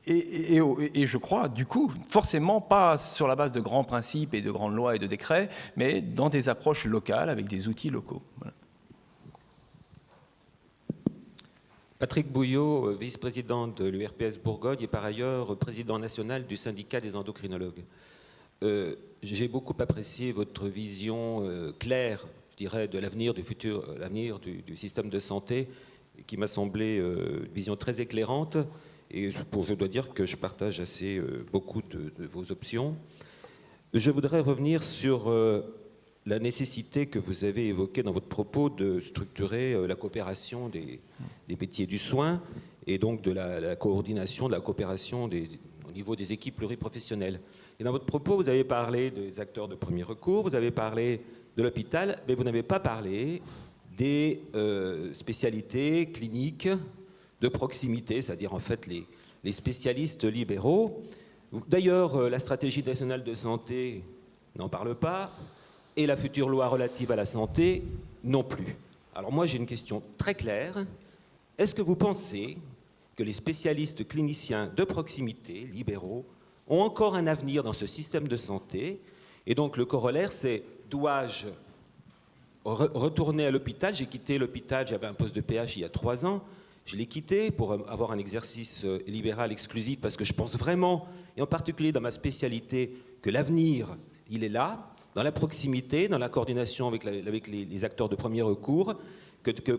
Et je crois, du coup, forcément pas sur la base de grands principes et de grandes lois et de décrets, mais dans des approches locales avec des outils locaux. Voilà. Patrick Bouillot, vice-président de l'URPS Bourgogne et par ailleurs président national du syndicat des endocrinologues. J'ai beaucoup apprécié votre vision claire, je dirais, de l'avenir, du futur, l'avenir du système de santé, qui m'a semblé une vision très éclairante. Et je dois dire que je partage assez beaucoup de vos options. Je voudrais revenir sur la nécessité que vous avez évoquée dans votre propos de structurer la coopération des métiers du soin et donc de la coordination, de la coopération au niveau des équipes pluriprofessionnelles. Et dans votre propos, vous avez parlé des acteurs de premier recours, vous avez parlé de l'hôpital, mais vous n'avez pas parlé des spécialités cliniques de proximité, c'est-à-dire en fait les spécialistes libéraux. D'ailleurs, la stratégie nationale de santé n'en parle pas. et la future loi relative à la santé non plus. Alors moi, j'ai une question très claire. Est-ce que vous pensez que les spécialistes cliniciens de proximité, libéraux, ont encore un avenir dans ce système de santé? Et donc le corollaire, c'est dois-je retourner à l'hôpital? J'ai quitté l'hôpital, j'avais un poste de PH il y a 3 ans. Je l'ai quitté pour avoir un exercice libéral exclusif parce que je pense vraiment, et en particulier dans ma spécialité, que l'avenir, il est là, dans la proximité, dans la coordination avec les acteurs de premier recours,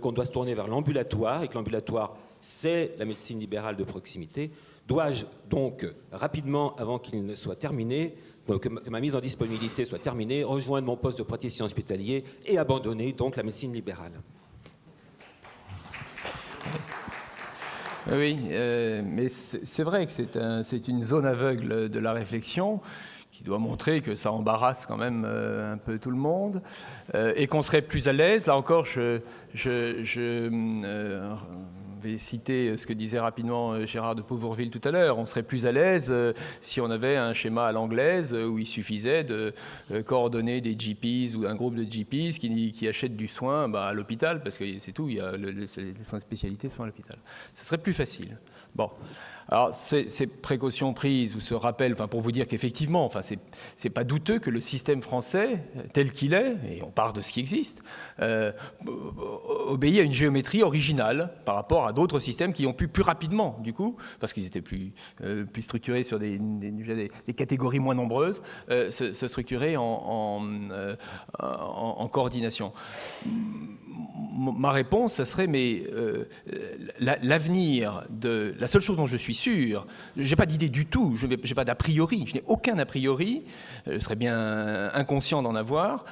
qu'on doit se tourner vers l'ambulatoire et que l'ambulatoire, c'est la médecine libérale de proximité. Dois-je donc, rapidement, avant qu'il ne soit terminé, que ma mise en disponibilité soit terminée, rejoindre mon poste de praticien hospitalier et abandonner donc la médecine libérale? Oui, mais c'est vrai que c'est une zone aveugle de la réflexion qui doit montrer que ça embarrasse quand même un peu tout le monde et qu'on serait plus à l'aise. Là encore, je vais citer ce que disait rapidement Gérard de Pouvourville tout à l'heure. On serait plus à l'aise si on avait un schéma à l'anglaise où il suffisait de coordonner des GPs ou un groupe de GPs qui achètent du soin à l'hôpital, parce que c'est tout, les soins de spécialité sont à l'hôpital. Ce serait plus facile. Bon. Alors, ces précautions prises ou ce rappel, pour vous dire qu'effectivement, c'est pas douteux que le système français, tel qu'il est, et on part de ce qui existe, obéit à une géométrie originale par rapport à d'autres systèmes qui ont pu plus rapidement, du coup, parce qu'ils étaient plus structurés sur des catégories moins nombreuses, se structurer en coordination. Ma réponse, ça serait, l'avenir de... La seule chose dont je suis sûr, je n'ai pas d'idée du tout, je n'ai pas d'a priori, je n'ai aucun a priori, je serais bien inconscient d'en avoir,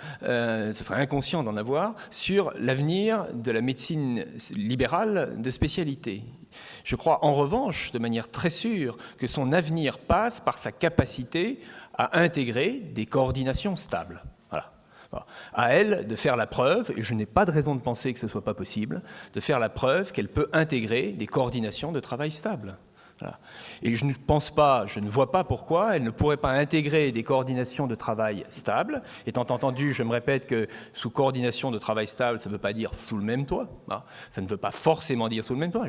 sur l'avenir de la médecine libérale de spécialité. Je crois en revanche, de manière très sûre, que son avenir passe par sa capacité à intégrer des coordinations stables. À elle de faire la preuve, et je n'ai pas de raison de penser que ce ne soit pas possible, de faire la preuve qu'elle peut intégrer des coordinations de travail stables. Voilà. Et je ne vois pas pourquoi elle ne pourrait pas intégrer des coordinations de travail stables. Étant entendu, je me répète que sous coordination de travail stable, ça ne veut pas dire sous le même toit. Ça ne veut pas forcément dire sous le même toit.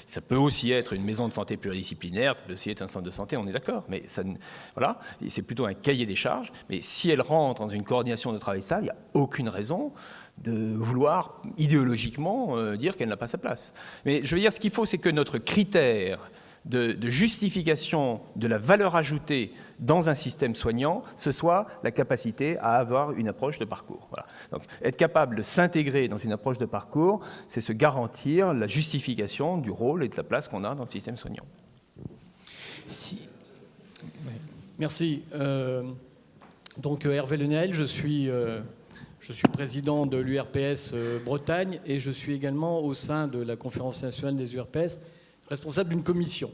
Ça peut aussi être une maison de santé pluridisciplinaire, ça peut aussi être un centre de santé, on est d'accord. Mais voilà, c'est plutôt un cahier des charges. Mais si elle rentre dans une coordination de travail stable, il n'y a aucune raison de vouloir idéologiquement dire qu'elle n'a pas sa place. Mais je veux dire, ce qu'il faut, c'est que notre critère de justification de la valeur ajoutée dans un système soignant, ce soit la capacité à avoir une approche de parcours. Voilà. Donc, être capable de s'intégrer dans une approche de parcours, c'est se garantir la justification du rôle et de la place qu'on a dans le système soignant. Merci. Donc, Hervé Lenel, je suis président de l'URPS Bretagne et je suis également au sein de la Conférence nationale des URPS responsable d'une commission.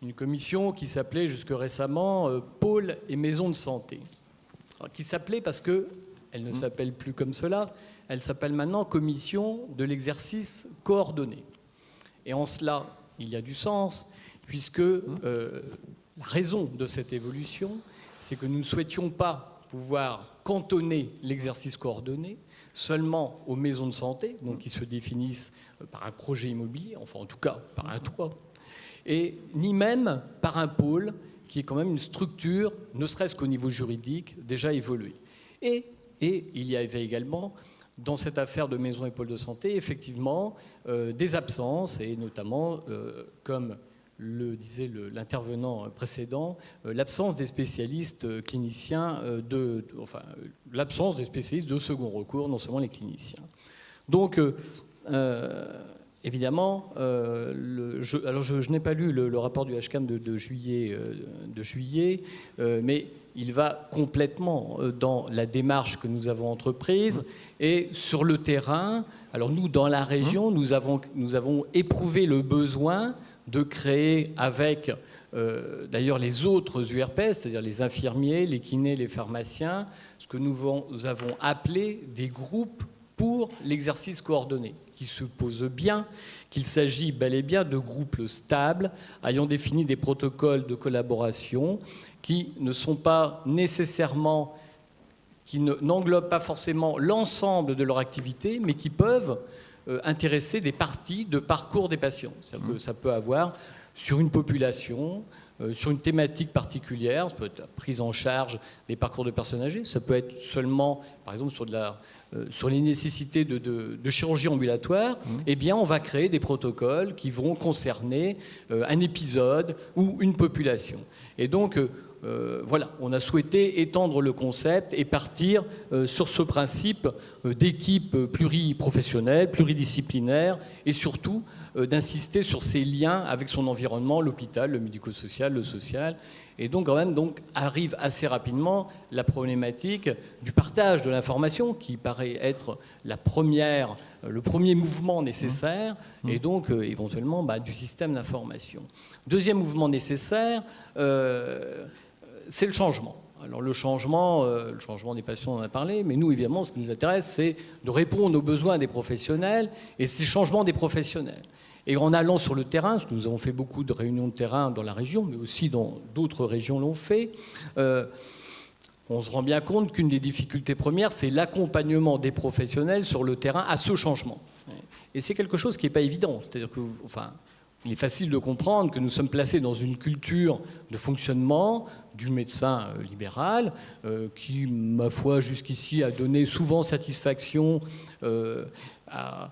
Une commission qui s'appelait jusque récemment Pôle et Maison de Santé. Alors, qui s'appelait parce qu'elle ne s'appelle plus comme cela, elle s'appelle maintenant Commission de l'exercice coordonné. Et en cela, il y a du sens, puisque la raison de cette évolution, c'est que nous ne souhaitions pas pouvoir cantonner l'exercice coordonné seulement aux maisons de santé, donc qui se définissent par un projet immobilier, enfin en tout cas par un toit, et ni même par un pôle qui est quand même une structure, ne serait-ce qu'au niveau juridique, déjà évoluée. Et il y avait également, dans cette affaire de maisons et pôles de santé, effectivement, des absences, et notamment, comme le disait l'intervenant précédent, l'absence des spécialistes cliniciens, l'absence des spécialistes de second recours, non seulement les cliniciens. Donc, évidemment, je n'ai pas lu le rapport du HCAM de juillet, mais il va complètement dans la démarche que nous avons entreprise. Et sur le terrain, alors nous, dans la région, nous avons éprouvé le besoin de créer avec d'ailleurs les autres URPS, c'est-à-dire les infirmiers, les kinés, les pharmaciens, ce que nous avons appelé des groupes pour l'exercice coordonné, qui suppose bien qu'il s'agit bel et bien de groupes stables ayant défini des protocoles de collaboration qui ne sont pas nécessairement qui n'englobent pas forcément l'ensemble de leur activité, mais qui peuvent intéresser des parties de parcours des patients. C'est-à-dire que ça peut avoir sur une population, sur une thématique particulière, ça peut être la prise en charge des parcours de personnes âgées, ça peut être seulement, par exemple, sur les nécessités de chirurgie ambulatoire, eh bien, on va créer des protocoles qui vont concerner un épisode ou une population. Et donc, voilà, on a souhaité étendre le concept et partir sur ce principe d'équipe pluriprofessionnelle, pluridisciplinaire, et surtout d'insister sur ces liens avec son environnement, l'hôpital, le médico-social, le social. Et donc, quand même, arrive assez rapidement la problématique du partage de l'information, qui paraît être le premier mouvement nécessaire, et donc, éventuellement, du système d'information. Deuxième mouvement nécessaire, c'est le changement. Alors le changement des patients, on en a parlé, mais nous, évidemment, ce qui nous intéresse, c'est de répondre aux besoins des professionnels, et c'est le changement des professionnels. Et en allant sur le terrain, parce que nous avons fait beaucoup de réunions de terrain dans la région, mais aussi dans d'autres régions l'ont fait, on se rend bien compte qu'une des difficultés premières, c'est l'accompagnement des professionnels sur le terrain à ce changement. Et c'est quelque chose qui n'est pas évident. C'est-à-dire que, il est facile de comprendre que nous sommes placés dans une culture de fonctionnement du médecin libéral qui, ma foi, jusqu'ici a donné souvent satisfaction à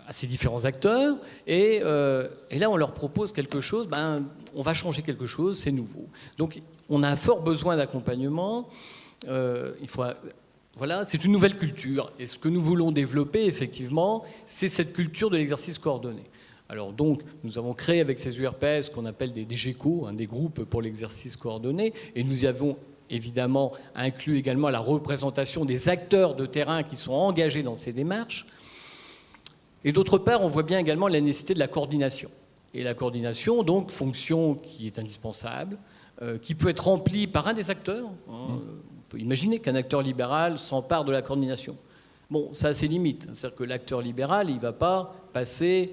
ces différents acteurs. Et là, on leur propose quelque chose, on va changer quelque chose, c'est nouveau. Donc, on a un fort besoin d'accompagnement. Voilà, c'est une nouvelle culture. Et ce que nous voulons développer, effectivement, c'est cette culture de l'exercice coordonné. Alors donc, nous avons créé avec ces URPS ce qu'on appelle des GECO, des groupes pour l'exercice coordonné, et nous y avons évidemment inclus également la représentation des acteurs de terrain qui sont engagés dans ces démarches. Et d'autre part, on voit bien également la nécessité de la coordination. Et la coordination, donc, fonction qui est indispensable, qui peut être remplie par un des acteurs. On peut imaginer qu'un acteur libéral s'empare de la coordination. Bon, ça a ses limites. C'est-à-dire que l'acteur libéral, il ne va pas passer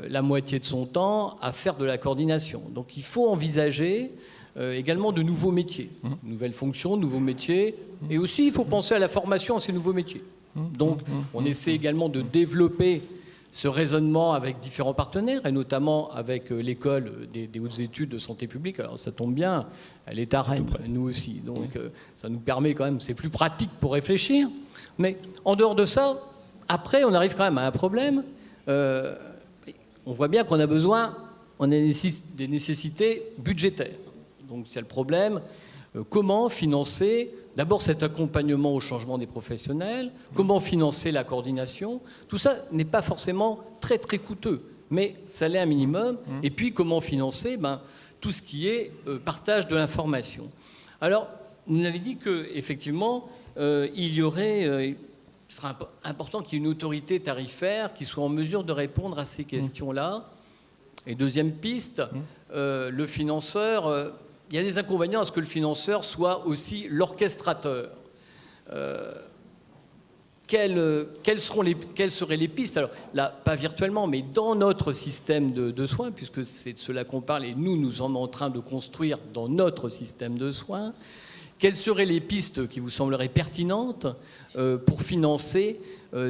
la moitié de son temps à faire de la coordination. Donc il faut envisager également de nouveaux métiers, nouvelles fonctions, nouveaux métiers, et aussi il faut penser à la formation à ces nouveaux métiers. Donc on essaie également de développer ce raisonnement avec différents partenaires, et notamment avec l'école des hautes études de santé publique. Alors ça tombe bien, elle est à Rennes, nous aussi, donc ça nous permet quand même, c'est plus pratique pour réfléchir. Mais en dehors de ça, après on arrive quand même à un problème. On voit bien qu'on a besoin, on a des nécessités budgétaires. Donc il y a le problème, comment financer d'abord cet accompagnement au changement des professionnels, comment financer la coordination. Tout ça n'est pas forcément très très coûteux, mais ça l'est un minimum. Et puis comment financer tout ce qui est partage de l'information. Alors, vous avez dit qu'effectivement, il y aurait... il sera important qu'il y ait une autorité tarifaire qui soit en mesure de répondre à ces questions-là. Et deuxième piste, le financeur, il y a des inconvénients à ce que le financeur soit aussi l'orchestrateur. Quelles seraient les pistes? Alors là, pas virtuellement, mais dans notre système de soins, puisque c'est de cela qu'on parle, et nous sommes en train de construire dans notre système de soins. Quelles seraient les pistes qui vous sembleraient pertinentes pour financer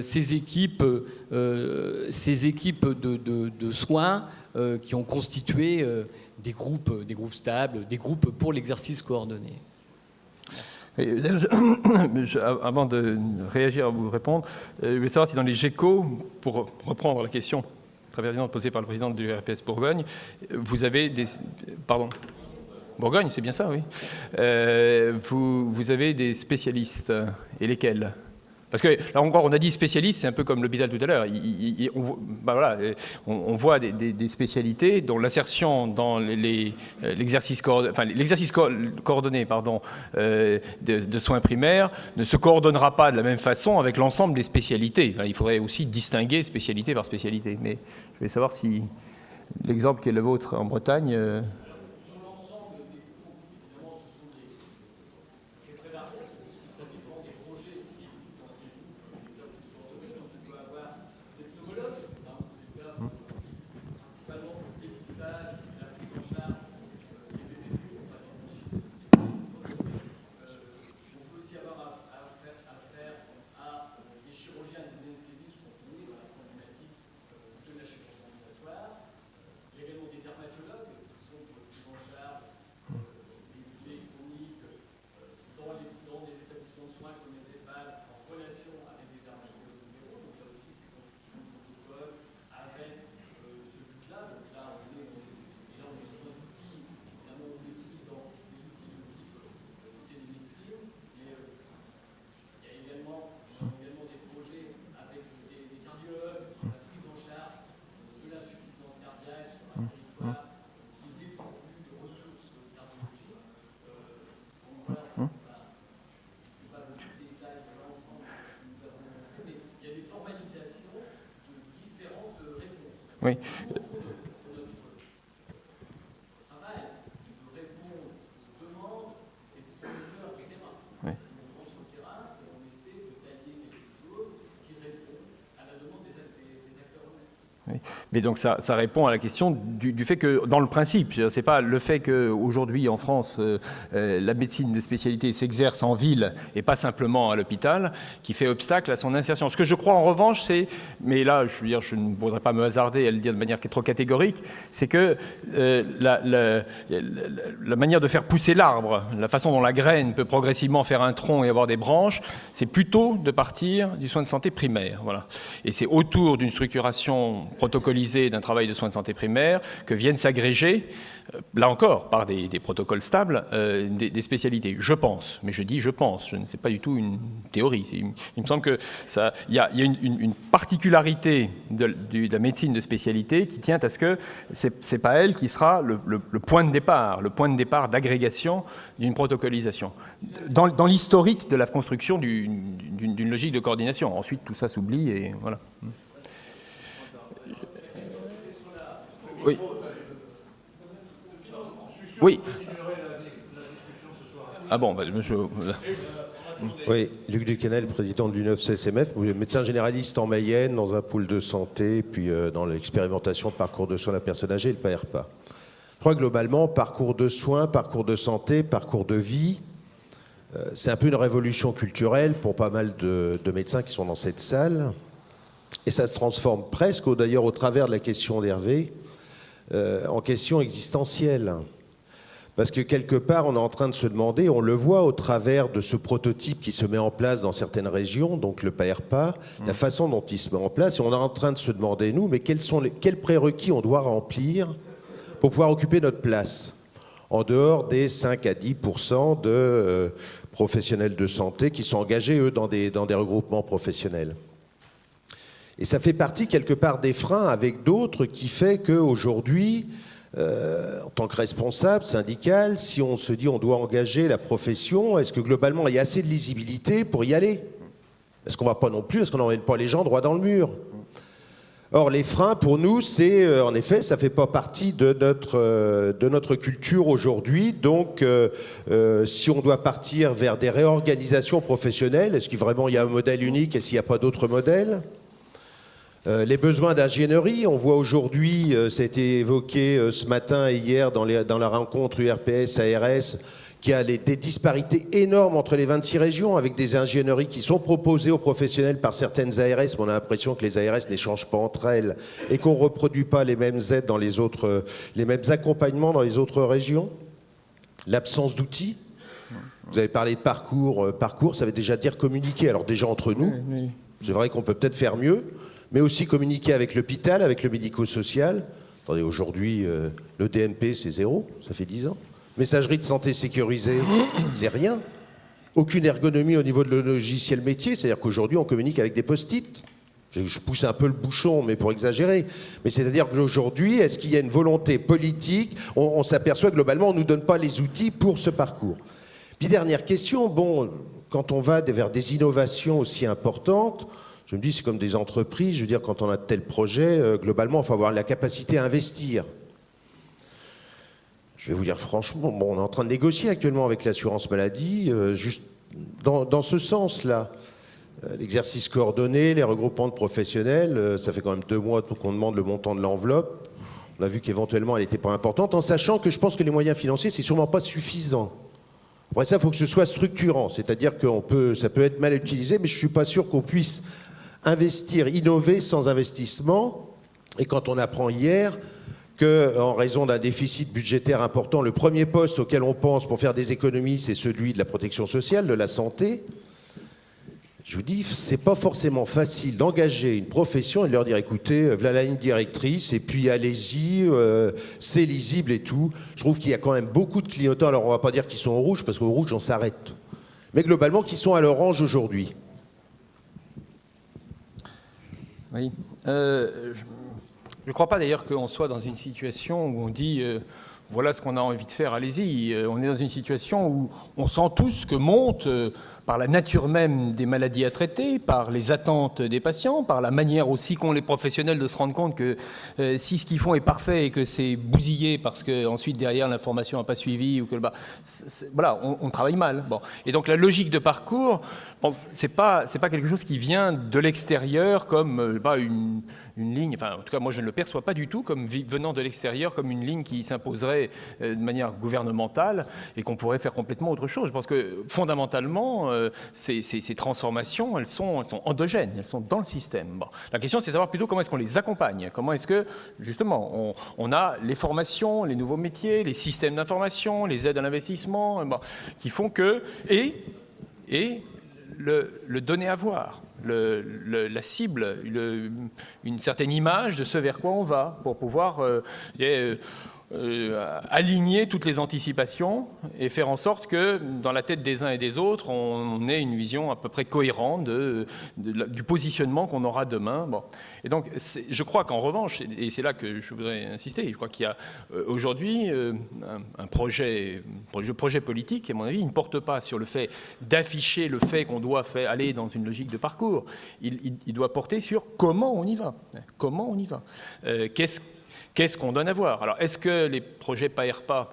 ces équipes de soins qui ont constitué des groupes stables, des groupes pour l'exercice coordonné? Avant de réagir à vous répondre, je voulais savoir si dans les GECO, pour reprendre la question très pertinente posée par le président de l'URPS Bourgogne, vous avez des... Pardon. Bourgogne, c'est bien ça, oui. Vous avez des spécialistes, et lesquels? Parce que là encore, on a dit spécialistes, c'est un peu comme l'hôpital tout à l'heure. On voit des spécialités dont l'insertion dans l'exercice coordonné de soins primaires ne se coordonnera pas de la même façon avec l'ensemble des spécialités. Il faudrait aussi distinguer spécialité par spécialité. Mais je vais savoir si l'exemple qui est le vôtre en Bretagne... Oui. Oui. Mais donc ça répond à la question du fait que, dans le principe, c'est pas le fait qu'aujourd'hui en France, la médecine de spécialité s'exerce en ville et pas simplement à l'hôpital, qui fait obstacle à son insertion. Ce que je crois en revanche, c'est, mais là je veux dire, je ne voudrais pas me hasarder à le dire de manière trop catégorique, c'est que la manière de faire pousser l'arbre, la façon dont la graine peut progressivement faire un tronc et avoir des branches, c'est plutôt de partir du soin de santé primaire. Voilà. Et c'est autour d'une structuration protocolisé d'un travail de soins de santé primaire que viennent s'agréger, là encore, par des protocoles stables, des spécialités. Je pense, mais je dis je pense, je ne sais pas du tout une théorie. Il me semble qu'il y a une particularité de la médecine de spécialité qui tient à ce que c'est pas elle qui sera le point de départ d'agrégation d'une protocolisation. Dans l'historique de la construction d'une logique de coordination. Ensuite, tout ça s'oublie et voilà. Oui. Oui. Ah bon, Oui, Luc Ducanel, président de l'UNEF-CSMF, médecin généraliste en Mayenne, dans un pôle de santé, puis dans l'expérimentation parcours de soins à la personne âgée et le PARPA. Je crois que globalement, parcours de soins, parcours de santé, parcours de vie, c'est un peu une révolution culturelle pour pas mal de médecins qui sont dans cette salle. Et ça se transforme presque, d'ailleurs, au travers de la question d'Hervé, en question existentielle. Parce que quelque part, on est en train de se demander, on le voit au travers de ce prototype qui se met en place dans certaines régions, donc le PARPA, la façon dont il se met en place, et on est en train de se demander, nous, mais quels prérequis on doit remplir pour pouvoir occuper notre place, en dehors des 5 à 10% de professionnels de santé qui sont engagés, eux, dans des regroupements professionnels. Et ça fait partie, quelque part, des freins avec d'autres qui fait qu'aujourd'hui, en tant que responsable syndical, si on se dit on doit engager la profession, est-ce que globalement, il y a assez de lisibilité pour y aller? Est-ce qu'on ne va pas non plus, est-ce qu'on n'emmène pas les gens droit dans le mur? Or, les freins, pour nous, c'est, en effet, ça ne fait pas partie de notre culture aujourd'hui. Donc, si on doit partir vers des réorganisations professionnelles, est-ce qu'il vraiment il y a un modèle unique et s'il n'y a pas d'autres modèles? Les besoins d'ingénierie, on voit aujourd'hui, ça a été évoqué ce matin et hier dans la rencontre URPS-ARS, qu'il y a des disparités énormes entre les 26 régions, avec des ingénieries qui sont proposées aux professionnels par certaines ARS, mais on a l'impression que les ARS n'échangent pas entre elles et qu'on ne reproduit pas les mêmes aides dans les mêmes accompagnements dans les autres régions. L'absence d'outils. Vous avez parlé de parcours. Parcours, ça veut déjà dire communiquer. Alors déjà entre nous, c'est vrai qu'on peut peut-être faire mieux, mais aussi communiquer avec l'hôpital, avec le médico-social. Attendez, aujourd'hui, le DMP, c'est 0, ça fait 10 ans. Messagerie de santé sécurisée, c'est rien. Aucune ergonomie au niveau de le logiciel métier, c'est-à-dire qu'aujourd'hui, on communique avec des post-it. Je pousse un peu le bouchon, mais pour exagérer. Mais c'est-à-dire qu'aujourd'hui, est-ce qu'il y a une volonté politique? On s'aperçoit globalement, on ne nous donne pas les outils pour ce parcours. Puis dernière question, bon, quand on va vers des innovations aussi importantes, je me dis, c'est comme des entreprises, je veux dire, quand on a de tels projets, globalement, il faut avoir la capacité à investir. Je vais vous dire franchement, bon, on est en train de négocier actuellement avec l'assurance maladie, juste dans ce sens-là. L'exercice coordonné, les regroupements de professionnels, ça fait quand même 2 mois qu'on demande le montant de l'enveloppe. On a vu qu'éventuellement, elle n'était pas importante, en sachant que je pense que les moyens financiers, c'est sûrement pas suffisant. Après ça, il faut que ce soit structurant, c'est-à-dire que ça peut être mal utilisé, mais je ne suis pas sûr qu'on puisse investir, innover sans investissement. Et quand on apprend hier qu'en raison d'un déficit budgétaire important, le premier poste auquel on pense pour faire des économies, c'est celui de la protection sociale, de la santé, je vous dis, c'est pas forcément facile d'engager une profession et de leur dire, écoutez, voilà la ligne directrice, et puis allez-y, c'est lisible et tout. Je trouve qu'il y a quand même beaucoup de clignotants, alors on va pas dire qu'ils sont au rouge, parce qu'au rouge, on s'arrête. Mais globalement, qui sont à l'orange aujourd'hui. Oui. Je ne crois pas d'ailleurs qu'on soit dans une situation où on dit voilà ce qu'on a envie de faire, allez-y. On est dans une situation où on sent tous que monte, par la nature même des maladies à traiter, par les attentes des patients, par la manière aussi qu'ont les professionnels de se rendre compte que si ce qu'ils font est parfait et que c'est bousillé parce qu'ensuite derrière l'information n'a pas suivi, ou que voilà, on travaille mal. Bon. Et donc la logique de parcours, bon, c'est pas quelque chose qui vient de l'extérieur comme une ligne, enfin en tout cas moi je ne le perçois pas du tout comme venant de l'extérieur, comme une ligne qui s'imposerait de manière gouvernementale et qu'on pourrait faire complètement autre chose. Je pense que fondamentalement, ces transformations, elles sont endogènes, elles sont dans le système. Bon. La question, c'est de savoir plutôt comment est-ce qu'on les accompagne, comment est-ce que, justement, on a les formations, les nouveaux métiers, les systèmes d'information, les aides à l'investissement, bon, qui font que... Et le donner à voir, la cible, une certaine image de ce vers quoi on va, pour pouvoir... aligner toutes les anticipations et faire en sorte que dans la tête des uns et des autres, on ait une vision à peu près cohérente du positionnement qu'on aura demain. Bon. Et donc, je crois qu'en revanche, et c'est là que je voudrais insister, je crois qu'il y a aujourd'hui un projet politique, à mon avis, il ne porte pas sur le fait d'afficher le fait qu'on doit aller dans une logique de parcours. Il doit porter sur comment on y va. Comment on y va. Qu'est-ce qu'on donne à voir? Alors, est-ce que les projets PAERPA,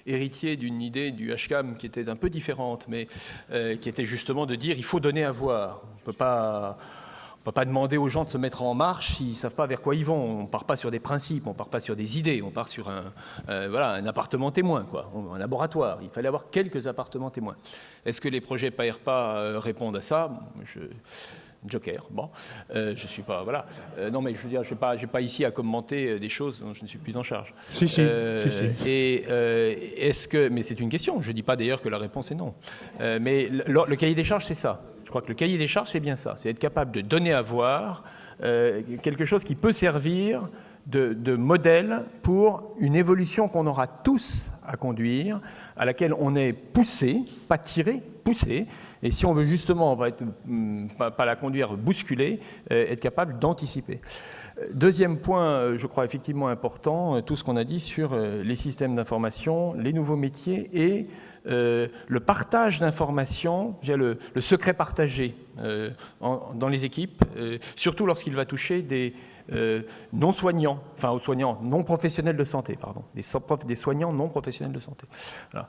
héritiers d'une idée du HCAM qui était un peu différente, mais qui était justement de dire il faut donner à voir. On ne peut pas demander aux gens de se mettre en marche s'ils ne savent pas vers quoi ils vont. On ne part pas sur des principes, on ne part pas sur des idées, on part sur un appartement témoin, quoi, un laboratoire. Il fallait avoir quelques appartements témoins. Est-ce que les projets PAERPA répondent à ça? Joker, bon, je suis pas, voilà. Non, mais je veux dire, je n'ai pas ici à commenter des choses dont je ne suis plus en charge. Si. Et est-ce que, mais c'est une question. Je ne dis pas d'ailleurs que la réponse est non. Mais le cahier des charges, c'est ça. Je crois que le cahier des charges, c'est bien ça. C'est être capable de donner à voir quelque chose qui peut servir de modèle pour une évolution qu'on aura tous à conduire, à laquelle on est poussé, pas tiré, poussé. Et si on veut justement pas la conduire bousculée, être capable d'anticiper. Deuxième point, je crois effectivement important, tout ce qu'on a dit sur les systèmes d'information, les nouveaux métiers et le partage d'informations, le secret partagé dans les équipes, surtout lorsqu'il va toucher des non-soignants, enfin aux soignants non professionnels de santé, pardon, des soignants non professionnels de santé. Voilà.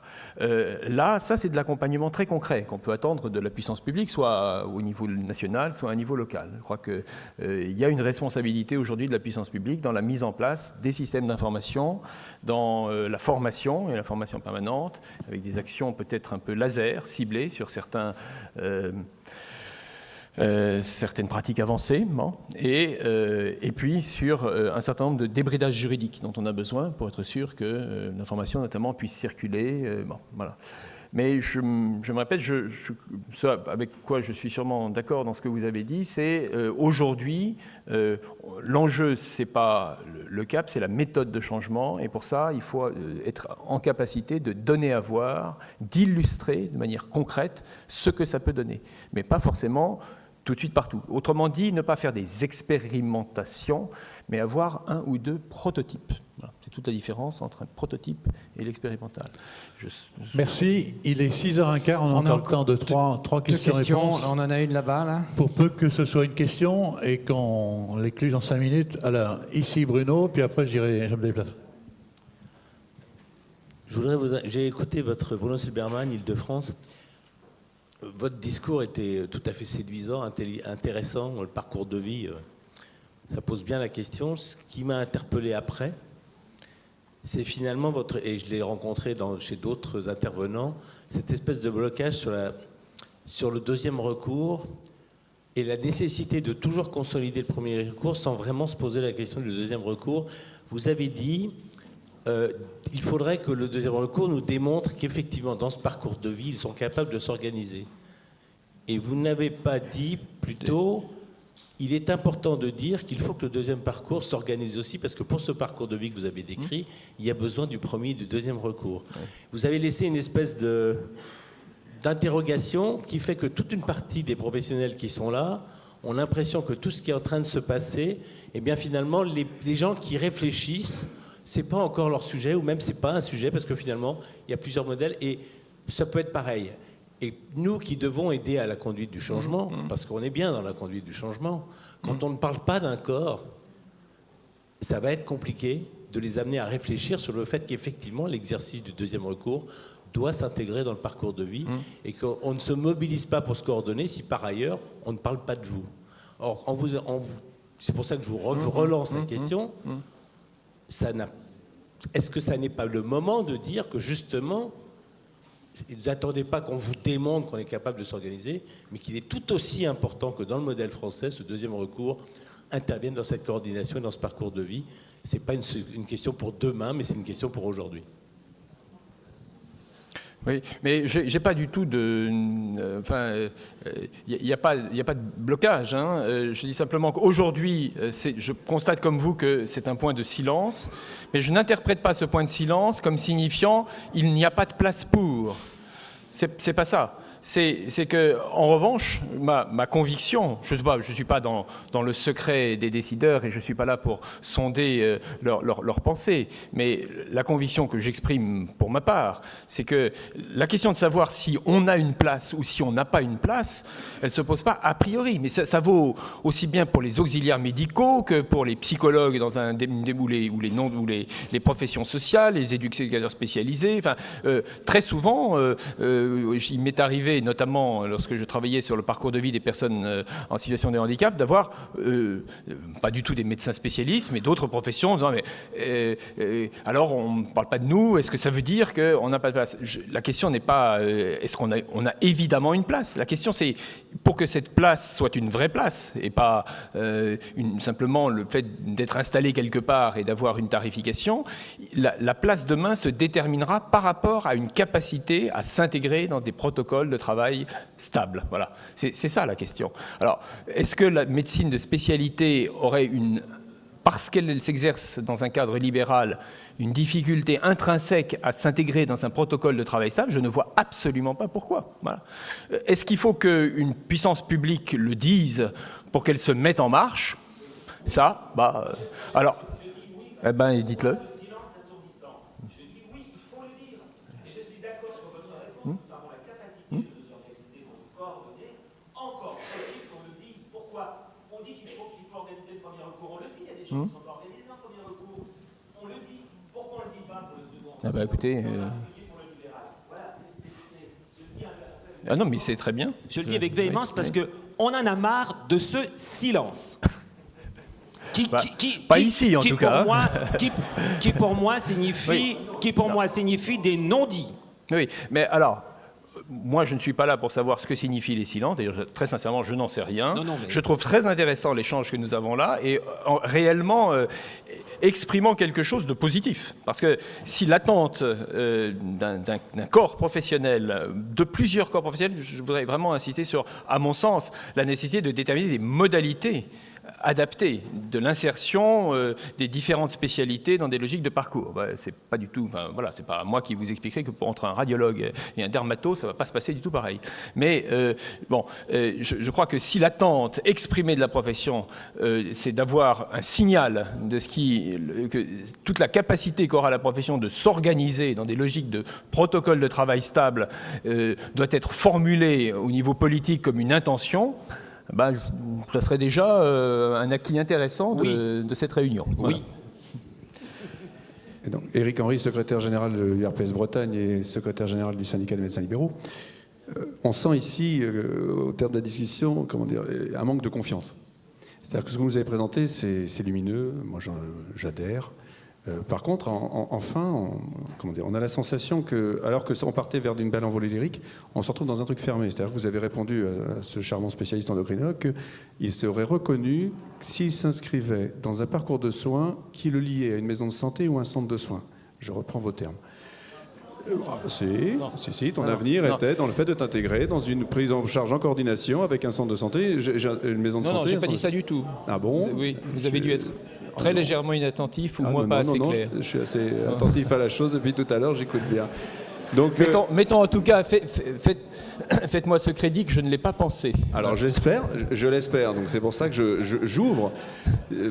Là, ça c'est de l'accompagnement très concret qu'on peut attendre de la puissance publique, soit au niveau national, soit à un niveau local. Je crois qu'il y a une responsabilité aujourd'hui de la puissance publique dans la mise en place des systèmes d'information, dans la formation et la formation permanente, avec des actions peut-être un peu laser, ciblées sur certaines pratiques avancées, bon, et puis sur un certain nombre de débridages juridiques dont on a besoin pour être sûr que l'information notamment puisse circuler. Bon, voilà. Mais je me répète, ce avec quoi je suis sûrement d'accord dans ce que vous avez dit, c'est aujourd'hui, l'enjeu, c'est pas le cap, c'est la méthode de changement. Et pour ça, il faut être en capacité de donner à voir, d'illustrer de manière concrète ce que ça peut donner. Mais pas forcément tout de suite partout. Autrement dit, ne pas faire des expérimentations, mais avoir un ou deux prototypes. Voilà. C'est toute la différence entre un prototype et l'expérimental. Merci. Il est 6h15, on a encore le temps de trois questions-réponses. On en a une là-bas, là. Pour peu que ce soit une question et qu'on l'écluse en 5 minutes. Alors, ici Bruno, puis après je me déplace. J'ai écouté votre Bruno Silberman, Île-de-France. Votre discours était tout à fait séduisant, intéressant, le parcours de vie, ça pose bien la question. Ce qui m'a interpellé après, c'est finalement et je l'ai rencontré chez d'autres intervenants, cette espèce de blocage sur le deuxième recours et la nécessité de toujours consolider le premier recours sans vraiment se poser la question du deuxième recours. Vous avez dit, il faudrait que le deuxième recours nous démontre qu'effectivement, dans ce parcours de vie, ils sont capables de s'organiser. Et vous n'avez pas dit plutôt, il est important de dire qu'il faut que le deuxième parcours s'organise aussi, parce que pour ce parcours de vie que vous avez décrit, il y a besoin du premier et du deuxième recours. Vous avez laissé une espèce d'interrogation qui fait que toute une partie des professionnels qui sont là ont l'impression que tout ce qui est en train de se passer, eh bien finalement, les gens qui réfléchissent c'est pas encore leur sujet, ou même c'est pas un sujet, parce que finalement, il y a plusieurs modèles, et ça peut être pareil. Et nous qui devons aider à la conduite du changement, parce qu'on est bien dans la conduite du changement, quand on ne parle pas d'un corps, ça va être compliqué de les amener à réfléchir sur le fait qu'effectivement, l'exercice du deuxième recours doit s'intégrer dans le parcours de vie et qu'on ne se mobilise pas pour se coordonner si par ailleurs, on ne parle pas de vous. Or, c'est pour ça que je vous relance la question. Est-ce que ça n'est pas le moment de dire que justement, vous n'attendez pas qu'on vous démontre qu'on est capable de s'organiser, mais qu'il est tout aussi important que dans le modèle français, ce deuxième recours intervienne dans cette coordination et dans ce parcours de vie. Ce n'est pas une question pour demain, mais c'est une question pour aujourd'hui. Oui, mais j'ai pas du tout de... Enfin, il n'y a pas de blocage. Hein. Je dis simplement qu'aujourd'hui, je constate comme vous que c'est un point de silence, mais je n'interprète pas ce point de silence comme signifiant il n'y a pas de place pour. C'est pas ça. C'est que, en revanche, ma conviction, je ne suis pas dans le secret des décideurs et je ne suis pas là pour sonder leurs pensées, mais la conviction que j'exprime pour ma part, c'est que la question de savoir si on a une place ou si on n'a pas une place, elle ne se pose pas a priori, mais ça vaut aussi bien pour les auxiliaires médicaux que pour les psychologues ou les professions sociales, les éducateurs spécialisés. Enfin, très souvent, il m'est arrivé, notamment lorsque je travaillais sur le parcours de vie des personnes en situation de handicap, d'avoir pas du tout des médecins spécialistes, mais d'autres professions en disant alors on ne parle pas de nous, est-ce que ça veut dire qu'on n'a pas de place? La question n'est pas est-ce qu'on a évidemment une place. La question c'est pour que cette place soit une vraie place et pas simplement le fait d'être installé quelque part et d'avoir une tarification. La place demain se déterminera par rapport à une capacité à s'intégrer dans des protocoles de travail stables. Voilà, c'est ça la question. Alors, est-ce que la médecine de spécialité aurait parce qu'elle s'exerce dans un cadre libéral, une difficulté intrinsèque à s'intégrer dans un protocole de travail stable? Je ne vois absolument pas pourquoi. Voilà. Est-ce qu'il faut qu'une puissance publique le dise pour qu'elle se mette en marche? Ça, alors, dites-le. On le dit. Pourquoi on ne le dit pas pour le second? Écoutez... Ah non, mais c'est très bien. Je le dis avec véhémence parce qu'on en a marre de ce silence. Pas ici, en tout cas. Qui pour moi signifie des non-dits. Oui, mais alors... Moi, je ne suis pas là pour savoir ce que signifient les silences. D'ailleurs, très sincèrement, je n'en sais rien. Mais... Je trouve très intéressant l'échange que nous avons là et réellement exprimant quelque chose de positif. Parce que si l'attente d'un corps professionnel, de plusieurs corps professionnels, je voudrais vraiment insister sur, à mon sens, la nécessité de déterminer des modalités adaptées de l'insertion des différentes spécialités dans des logiques de parcours. C'est pas du tout, c'est pas moi qui vous expliquerai que entre un radiologue et un dermato, ça va pas se passer du tout pareil. Mais je crois que si l'attente exprimée de la profession, c'est d'avoir un signal de toute la capacité qu'aura la profession de s'organiser dans des logiques de protocole de travail stable doit être formulée au niveau politique comme une intention. Ça serait déjà un acquis intéressant de cette réunion. Voilà. Oui. Et donc, Éric Henry, secrétaire général de l'URPS Bretagne et secrétaire général du syndicat des médecins libéraux. On sent ici, au terme de la discussion, un manque de confiance. C'est-à-dire que ce que vous avez présenté, c'est lumineux, moi j'adhère. Par contre, on a la sensation que, alors que on partait vers une belle envolée lyrique, on se retrouve dans un truc fermé. C'est-à-dire que vous avez répondu à ce charmant spécialiste endocrinologue qu'il serait reconnu s'il s'inscrivait dans un parcours de soins qui le liait à une maison de santé ou un centre de soins. Je reprends vos termes. Ton avenir était dans le fait de t'intégrer dans une prise en charge en coordination avec un centre de santé, une maison de santé. Non, j'ai pas dit ça du tout. Ah bon? Oui, vous avez dû être très légèrement inattentif ou pas assez clair. Je suis assez attentif à la chose depuis tout à l'heure, j'écoute bien. Donc, mettons en tout cas, faites-moi ce crédit que je ne l'ai pas pensé. Alors je l'espère. Donc c'est pour ça que j'ouvre,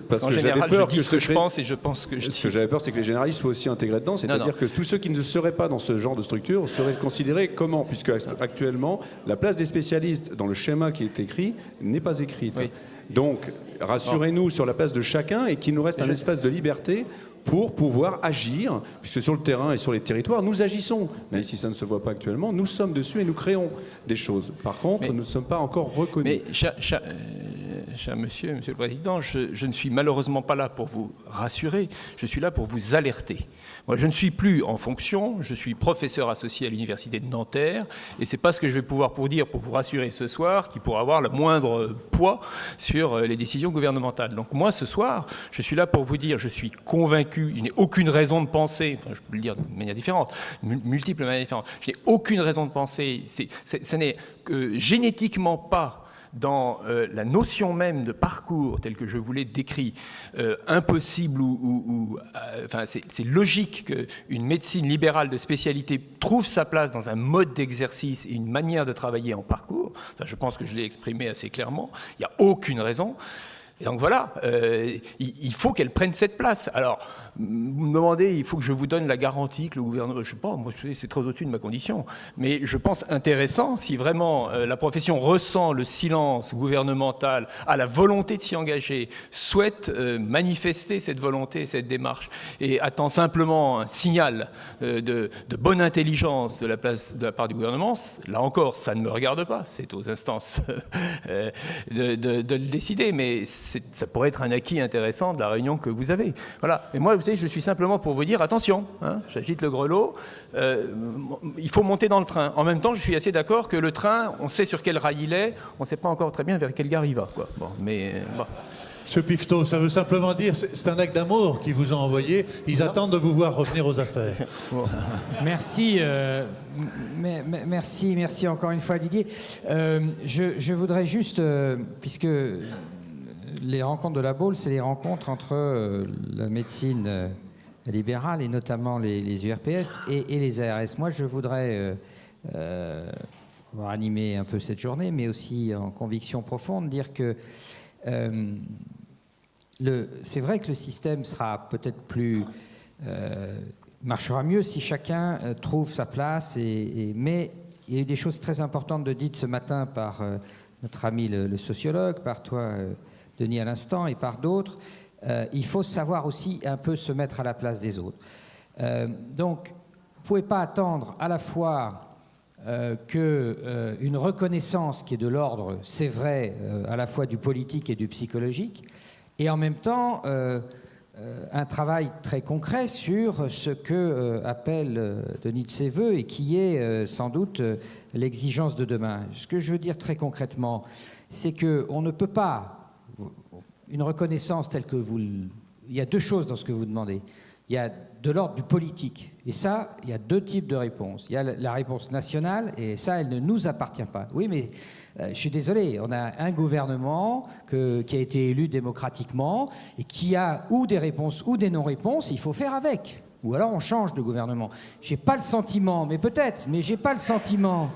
parce en que général, j'avais peur je dis ce que je pense et je pense que je dis. Ce que j'avais peur, c'est que les généralistes soient aussi intégrés dedans, c'est-à-dire que tous ceux qui ne seraient pas dans ce genre de structure seraient considérés comment, puisque actuellement la place des spécialistes dans le schéma qui est écrit n'est pas écrite. Oui. Donc rassurez-nous sur la place de chacun et qu'il nous reste un espace de liberté pour pouvoir agir, puisque sur le terrain et sur les territoires, nous agissons. Même si ça ne se voit pas actuellement, nous sommes dessus et nous créons des choses. Par contre, nous ne sommes pas encore reconnus. Mais, cher monsieur le Président, je ne suis malheureusement pas là pour vous rassurer, je suis là pour vous alerter. Moi, je ne suis plus en fonction, je suis professeur associé à l'Université de Nanterre, et c'est pas ce que je vais pouvoir dire pour vous rassurer ce soir qui pourra avoir le moindre poids sur les décisions gouvernementales. Donc moi, ce soir, je suis là pour vous dire, je suis convaincu, je n'ai aucune raison de penser, enfin je peux le dire de manière différente, multiples manières différentes, je n'ai aucune raison de penser, ce n'est génétiquement pas dans la notion même de parcours tel que je vous l'ai décrit, impossible enfin, c'est logique qu'une médecine libérale de spécialité trouve sa place dans un mode d'exercice et une manière de travailler en parcours. Ça, je pense que je l'ai exprimé assez clairement. Il n'y a aucune raison. Et donc voilà, il faut qu'elle prenne cette place. Alors, vous me demandez, il faut que je vous donne la garantie que le gouvernement... Je ne sais pas, moi c'est très au-dessus de ma condition. Mais je pense intéressant, si vraiment la profession ressent le silence gouvernemental, a la volonté de s'y engager, souhaite manifester cette volonté, cette démarche, et attend simplement un signal de bonne intelligence de la part du gouvernement, là encore, ça ne me regarde pas, c'est aux instances de le décider, mais ça pourrait être un acquis intéressant de la réunion que vous avez. Voilà. Et moi, vous savez, je suis simplement pour vous dire, attention, j'agite le grelot, il faut monter dans le train. En même temps, je suis assez d'accord que le train, on sait sur quel rail il est, on ne sait pas encore très bien vers quelle gare il va, quoi. Bon, mais bon. Monsieur Pifteau, ça veut simplement dire, c'est un acte d'amour qu'ils vous ont envoyé, ils attendent de vous voir revenir aux affaires. Bon. Merci, merci encore une fois Didier. Je voudrais juste, puisque les rencontres de la Baule, c'est les rencontres entre la médecine libérale et notamment les URPS et les ARS. Moi, je voudrais animer un peu cette journée, mais aussi en conviction profonde, dire que c'est vrai que le système sera peut-être plus... marchera mieux si chacun trouve sa place, mais il y a eu des choses très importantes de dites ce matin par notre ami le sociologue, par toi... Denis à l'instant, et par d'autres, il faut savoir aussi un peu se mettre à la place des autres. Donc, vous ne pouvez pas attendre à la fois qu'une reconnaissance qui est de l'ordre, c'est vrai, à la fois du politique et du psychologique, et en même temps, un travail très concret sur ce que appelle Denis de ses voeux et qui est sans doute l'exigence de demain. Ce que je veux dire très concrètement, c'est qu'on ne peut pas... Une reconnaissance telle que vous... Il y a deux choses dans ce que vous demandez. Il y a de l'ordre du politique. Et ça, il y a deux types de réponses. Il y a la réponse nationale, et ça, elle ne nous appartient pas. Oui, mais je suis désolé, on a un gouvernement qui a été élu démocratiquement et qui a ou des réponses ou des non-réponses, il faut faire avec. Ou alors on change de gouvernement. J'ai pas le sentiment, mais peut-être, mais j'ai pas le sentiment...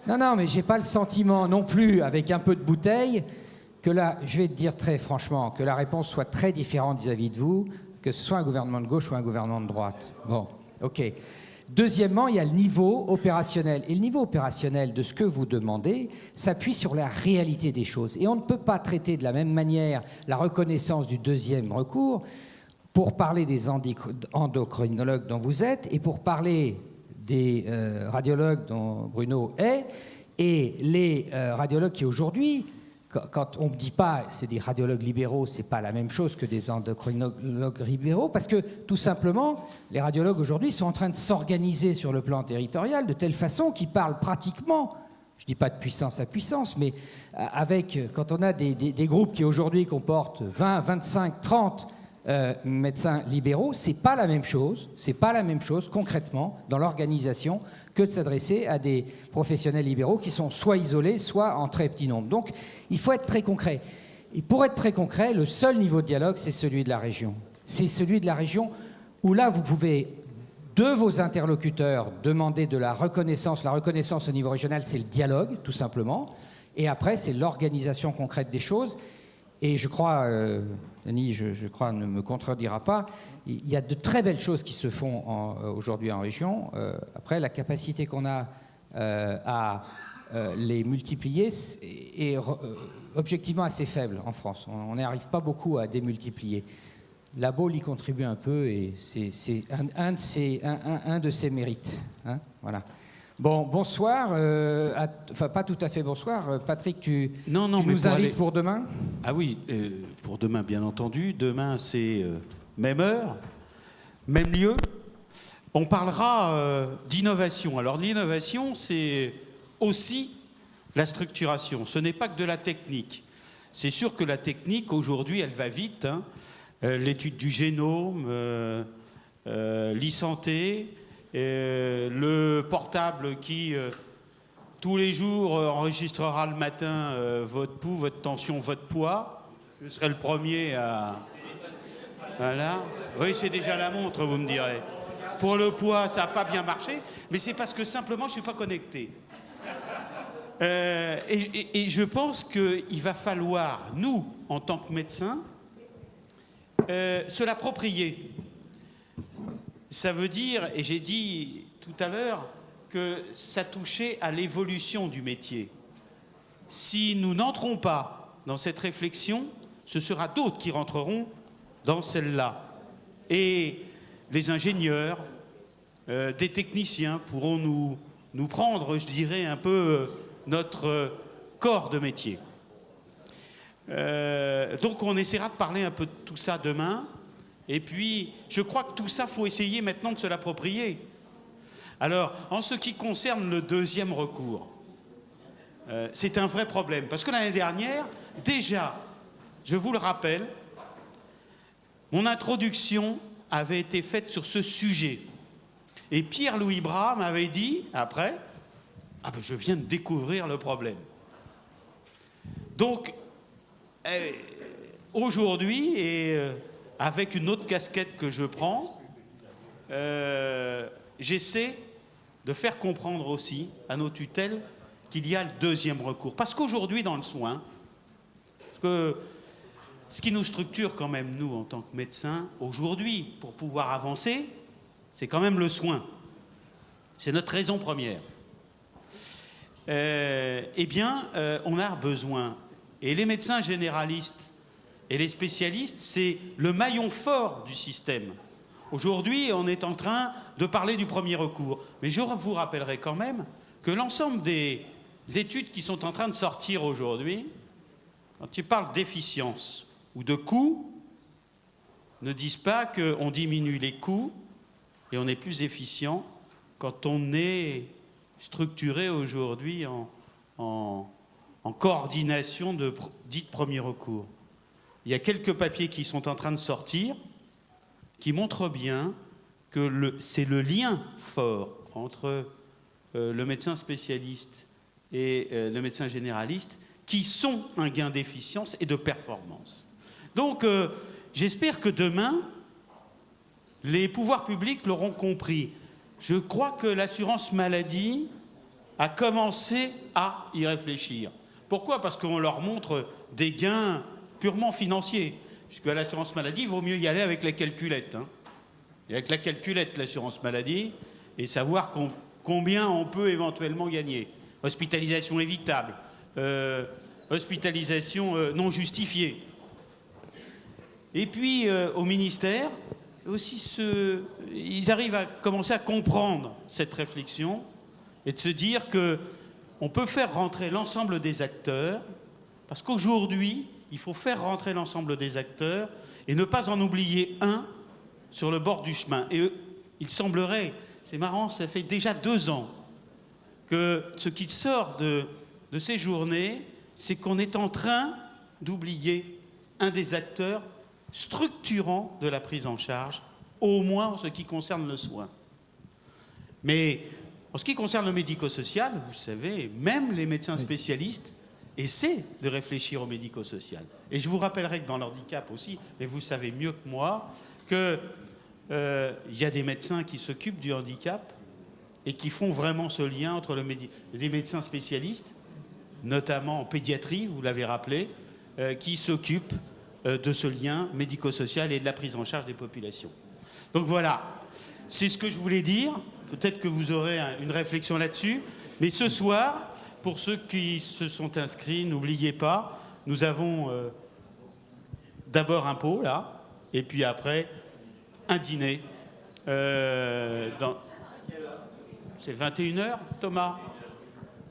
Non, mais j'ai pas le sentiment non plus, avec un peu de bouteille... que là, je vais te dire très franchement, que la réponse soit très différente vis-à-vis de vous, que ce soit un gouvernement de gauche ou un gouvernement de droite. Bon, ok. Deuxièmement, il y a le niveau opérationnel. Et le niveau opérationnel de ce que vous demandez s'appuie sur la réalité des choses. Et on ne peut pas traiter de la même manière la reconnaissance du deuxième recours pour parler des endocrinologues dont vous êtes et pour parler des radiologues dont Bruno est et les radiologues qui aujourd'hui... Quand on ne dit pas c'est des radiologues libéraux, c'est pas la même chose que des endocrinologues libéraux, parce que tout simplement, les radiologues aujourd'hui sont en train de s'organiser sur le plan territorial de telle façon qu'ils parlent pratiquement, je ne dis pas de puissance à puissance, mais quand on a des groupes qui aujourd'hui comportent 20, 25, 30 médecins libéraux, c'est pas la même chose concrètement dans l'organisation que de s'adresser à des professionnels libéraux qui sont soit isolés, soit en très petit nombre. Donc, il faut être très concret. Et pour être très concret, le seul niveau de dialogue, c'est celui de la région. C'est celui de la région où là, vous pouvez de vos interlocuteurs, demandez de la reconnaissance. La reconnaissance au niveau régional, c'est le dialogue, tout simplement. Et après, c'est l'organisation concrète des choses. Et je crois, Denis, je crois, ne me contredira pas, il y a de très belles choses qui se font aujourd'hui en région. Après, la capacité qu'on a à les multiplier est objectivement assez faible en France. On n'y arrive pas beaucoup à démultiplier. La Baule y contribue un peu et c'est un de ses mérites. Hein, voilà. Bon, bonsoir. Enfin, pas tout à fait bonsoir. Patrick, tu nous invites pour demain ? Ah oui, pour demain, bien entendu. Demain, c'est même heure, même lieu. On parlera d'innovation. Alors, l'innovation, c'est aussi la structuration. Ce n'est pas que de la technique. C'est sûr que la technique, aujourd'hui, elle va vite. Hein. L'étude du génome, l'e-santé, le portable qui, tous les jours, enregistrera le matin votre pouls, votre tension, votre poids. Je serai le premier à... Voilà. Oui, c'est déjà la montre, vous me direz. Pour le poids, ça n'a pas bien marché, mais c'est parce que simplement, je ne suis pas connecté. Et je pense qu'il va falloir, nous, en tant que médecins, se l'approprier. Ça veut dire, et j'ai dit tout à l'heure, que ça touchait à l'évolution du métier. Si nous n'entrons pas dans cette réflexion, ce sera d'autres qui rentreront dans celle-là. Et les ingénieurs, des techniciens pourront nous prendre, je dirais, un peu notre corps de métier. Donc on essaiera de parler un peu de tout ça demain. Et puis, je crois que tout ça, faut essayer maintenant de se l'approprier. Alors, en ce qui concerne le deuxième recours, c'est un vrai problème. Parce que l'année dernière, déjà, je vous le rappelle, mon introduction avait été faite sur ce sujet. Et Pierre-Louis Bras m'avait dit, après, « Ah ben, je viens de découvrir le problème. » Donc, aujourd'hui, et avec une autre casquette que je prends, j'essaie de faire comprendre aussi à nos tutelles qu'il y a le deuxième recours. Parce qu'aujourd'hui, dans le soin, parce que ce qui nous structure quand même, nous, en tant que médecins, aujourd'hui, pour pouvoir avancer, c'est quand même le soin. C'est notre raison première. Eh bien, on a besoin. Et les médecins généralistes et les spécialistes, c'est le maillon fort du système. Aujourd'hui, on est en train de parler du premier recours. Mais je vous rappellerai quand même que l'ensemble des études qui sont en train de sortir aujourd'hui, quand tu parles d'efficience ou de coûts, ne disent pas qu'on diminue les coûts et on est plus efficient quand on est structuré aujourd'hui en coordination de dite premier recours. Il y a quelques papiers qui sont en train de sortir qui montrent bien que c'est le lien fort entre le médecin spécialiste et le médecin généraliste qui sont un gain d'efficience et de performance. Donc, j'espère que demain, les pouvoirs publics l'auront compris. Je crois que l'assurance maladie a commencé à y réfléchir. Pourquoi ? Parce qu'on leur montre des gains purement financiers. Puisque à l'assurance maladie, il vaut mieux y aller avec la calculette. Hein. Et avec la calculette, l'assurance maladie, et savoir combien on peut éventuellement gagner. Hospitalisation évitable, hospitalisation non justifiée. Et puis, au ministère, aussi, ils arrivent à commencer à comprendre cette réflexion et de se dire qu'on peut faire rentrer l'ensemble des acteurs, parce qu'aujourd'hui, il faut faire rentrer l'ensemble des acteurs et ne pas en oublier un sur le bord du chemin. Et il semblerait, c'est marrant, ça fait déjà 2 ans que ce qui sort de ces journées, c'est qu'on est en train d'oublier un des acteurs structurants de la prise en charge, au moins en ce qui concerne le soin. Mais en ce qui concerne le médico-social, vous savez, même les médecins spécialistes essaient de réfléchir au médico-social. Et je vous rappellerai que dans l'handicap aussi, et vous savez mieux que moi, que il y a des médecins qui s'occupent du handicap et qui font vraiment ce lien entre les médecins spécialistes, notamment en pédiatrie, vous l'avez rappelé, qui s'occupent de ce lien médico-social et de la prise en charge des populations. Donc voilà, c'est ce que je voulais dire. Peut-être que vous aurez une réflexion là-dessus. Mais ce soir, pour ceux qui se sont inscrits, n'oubliez pas, nous avons d'abord un pot, là, et puis après, un dîner. C'est 21h, Thomas?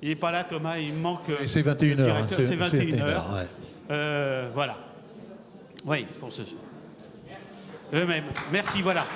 Il n'est pas là, Thomas, il me manque... C'est 21h. C'est 21h. Ouais. Voilà. Oui, pour ce soir. Eux-mêmes. Merci, voilà.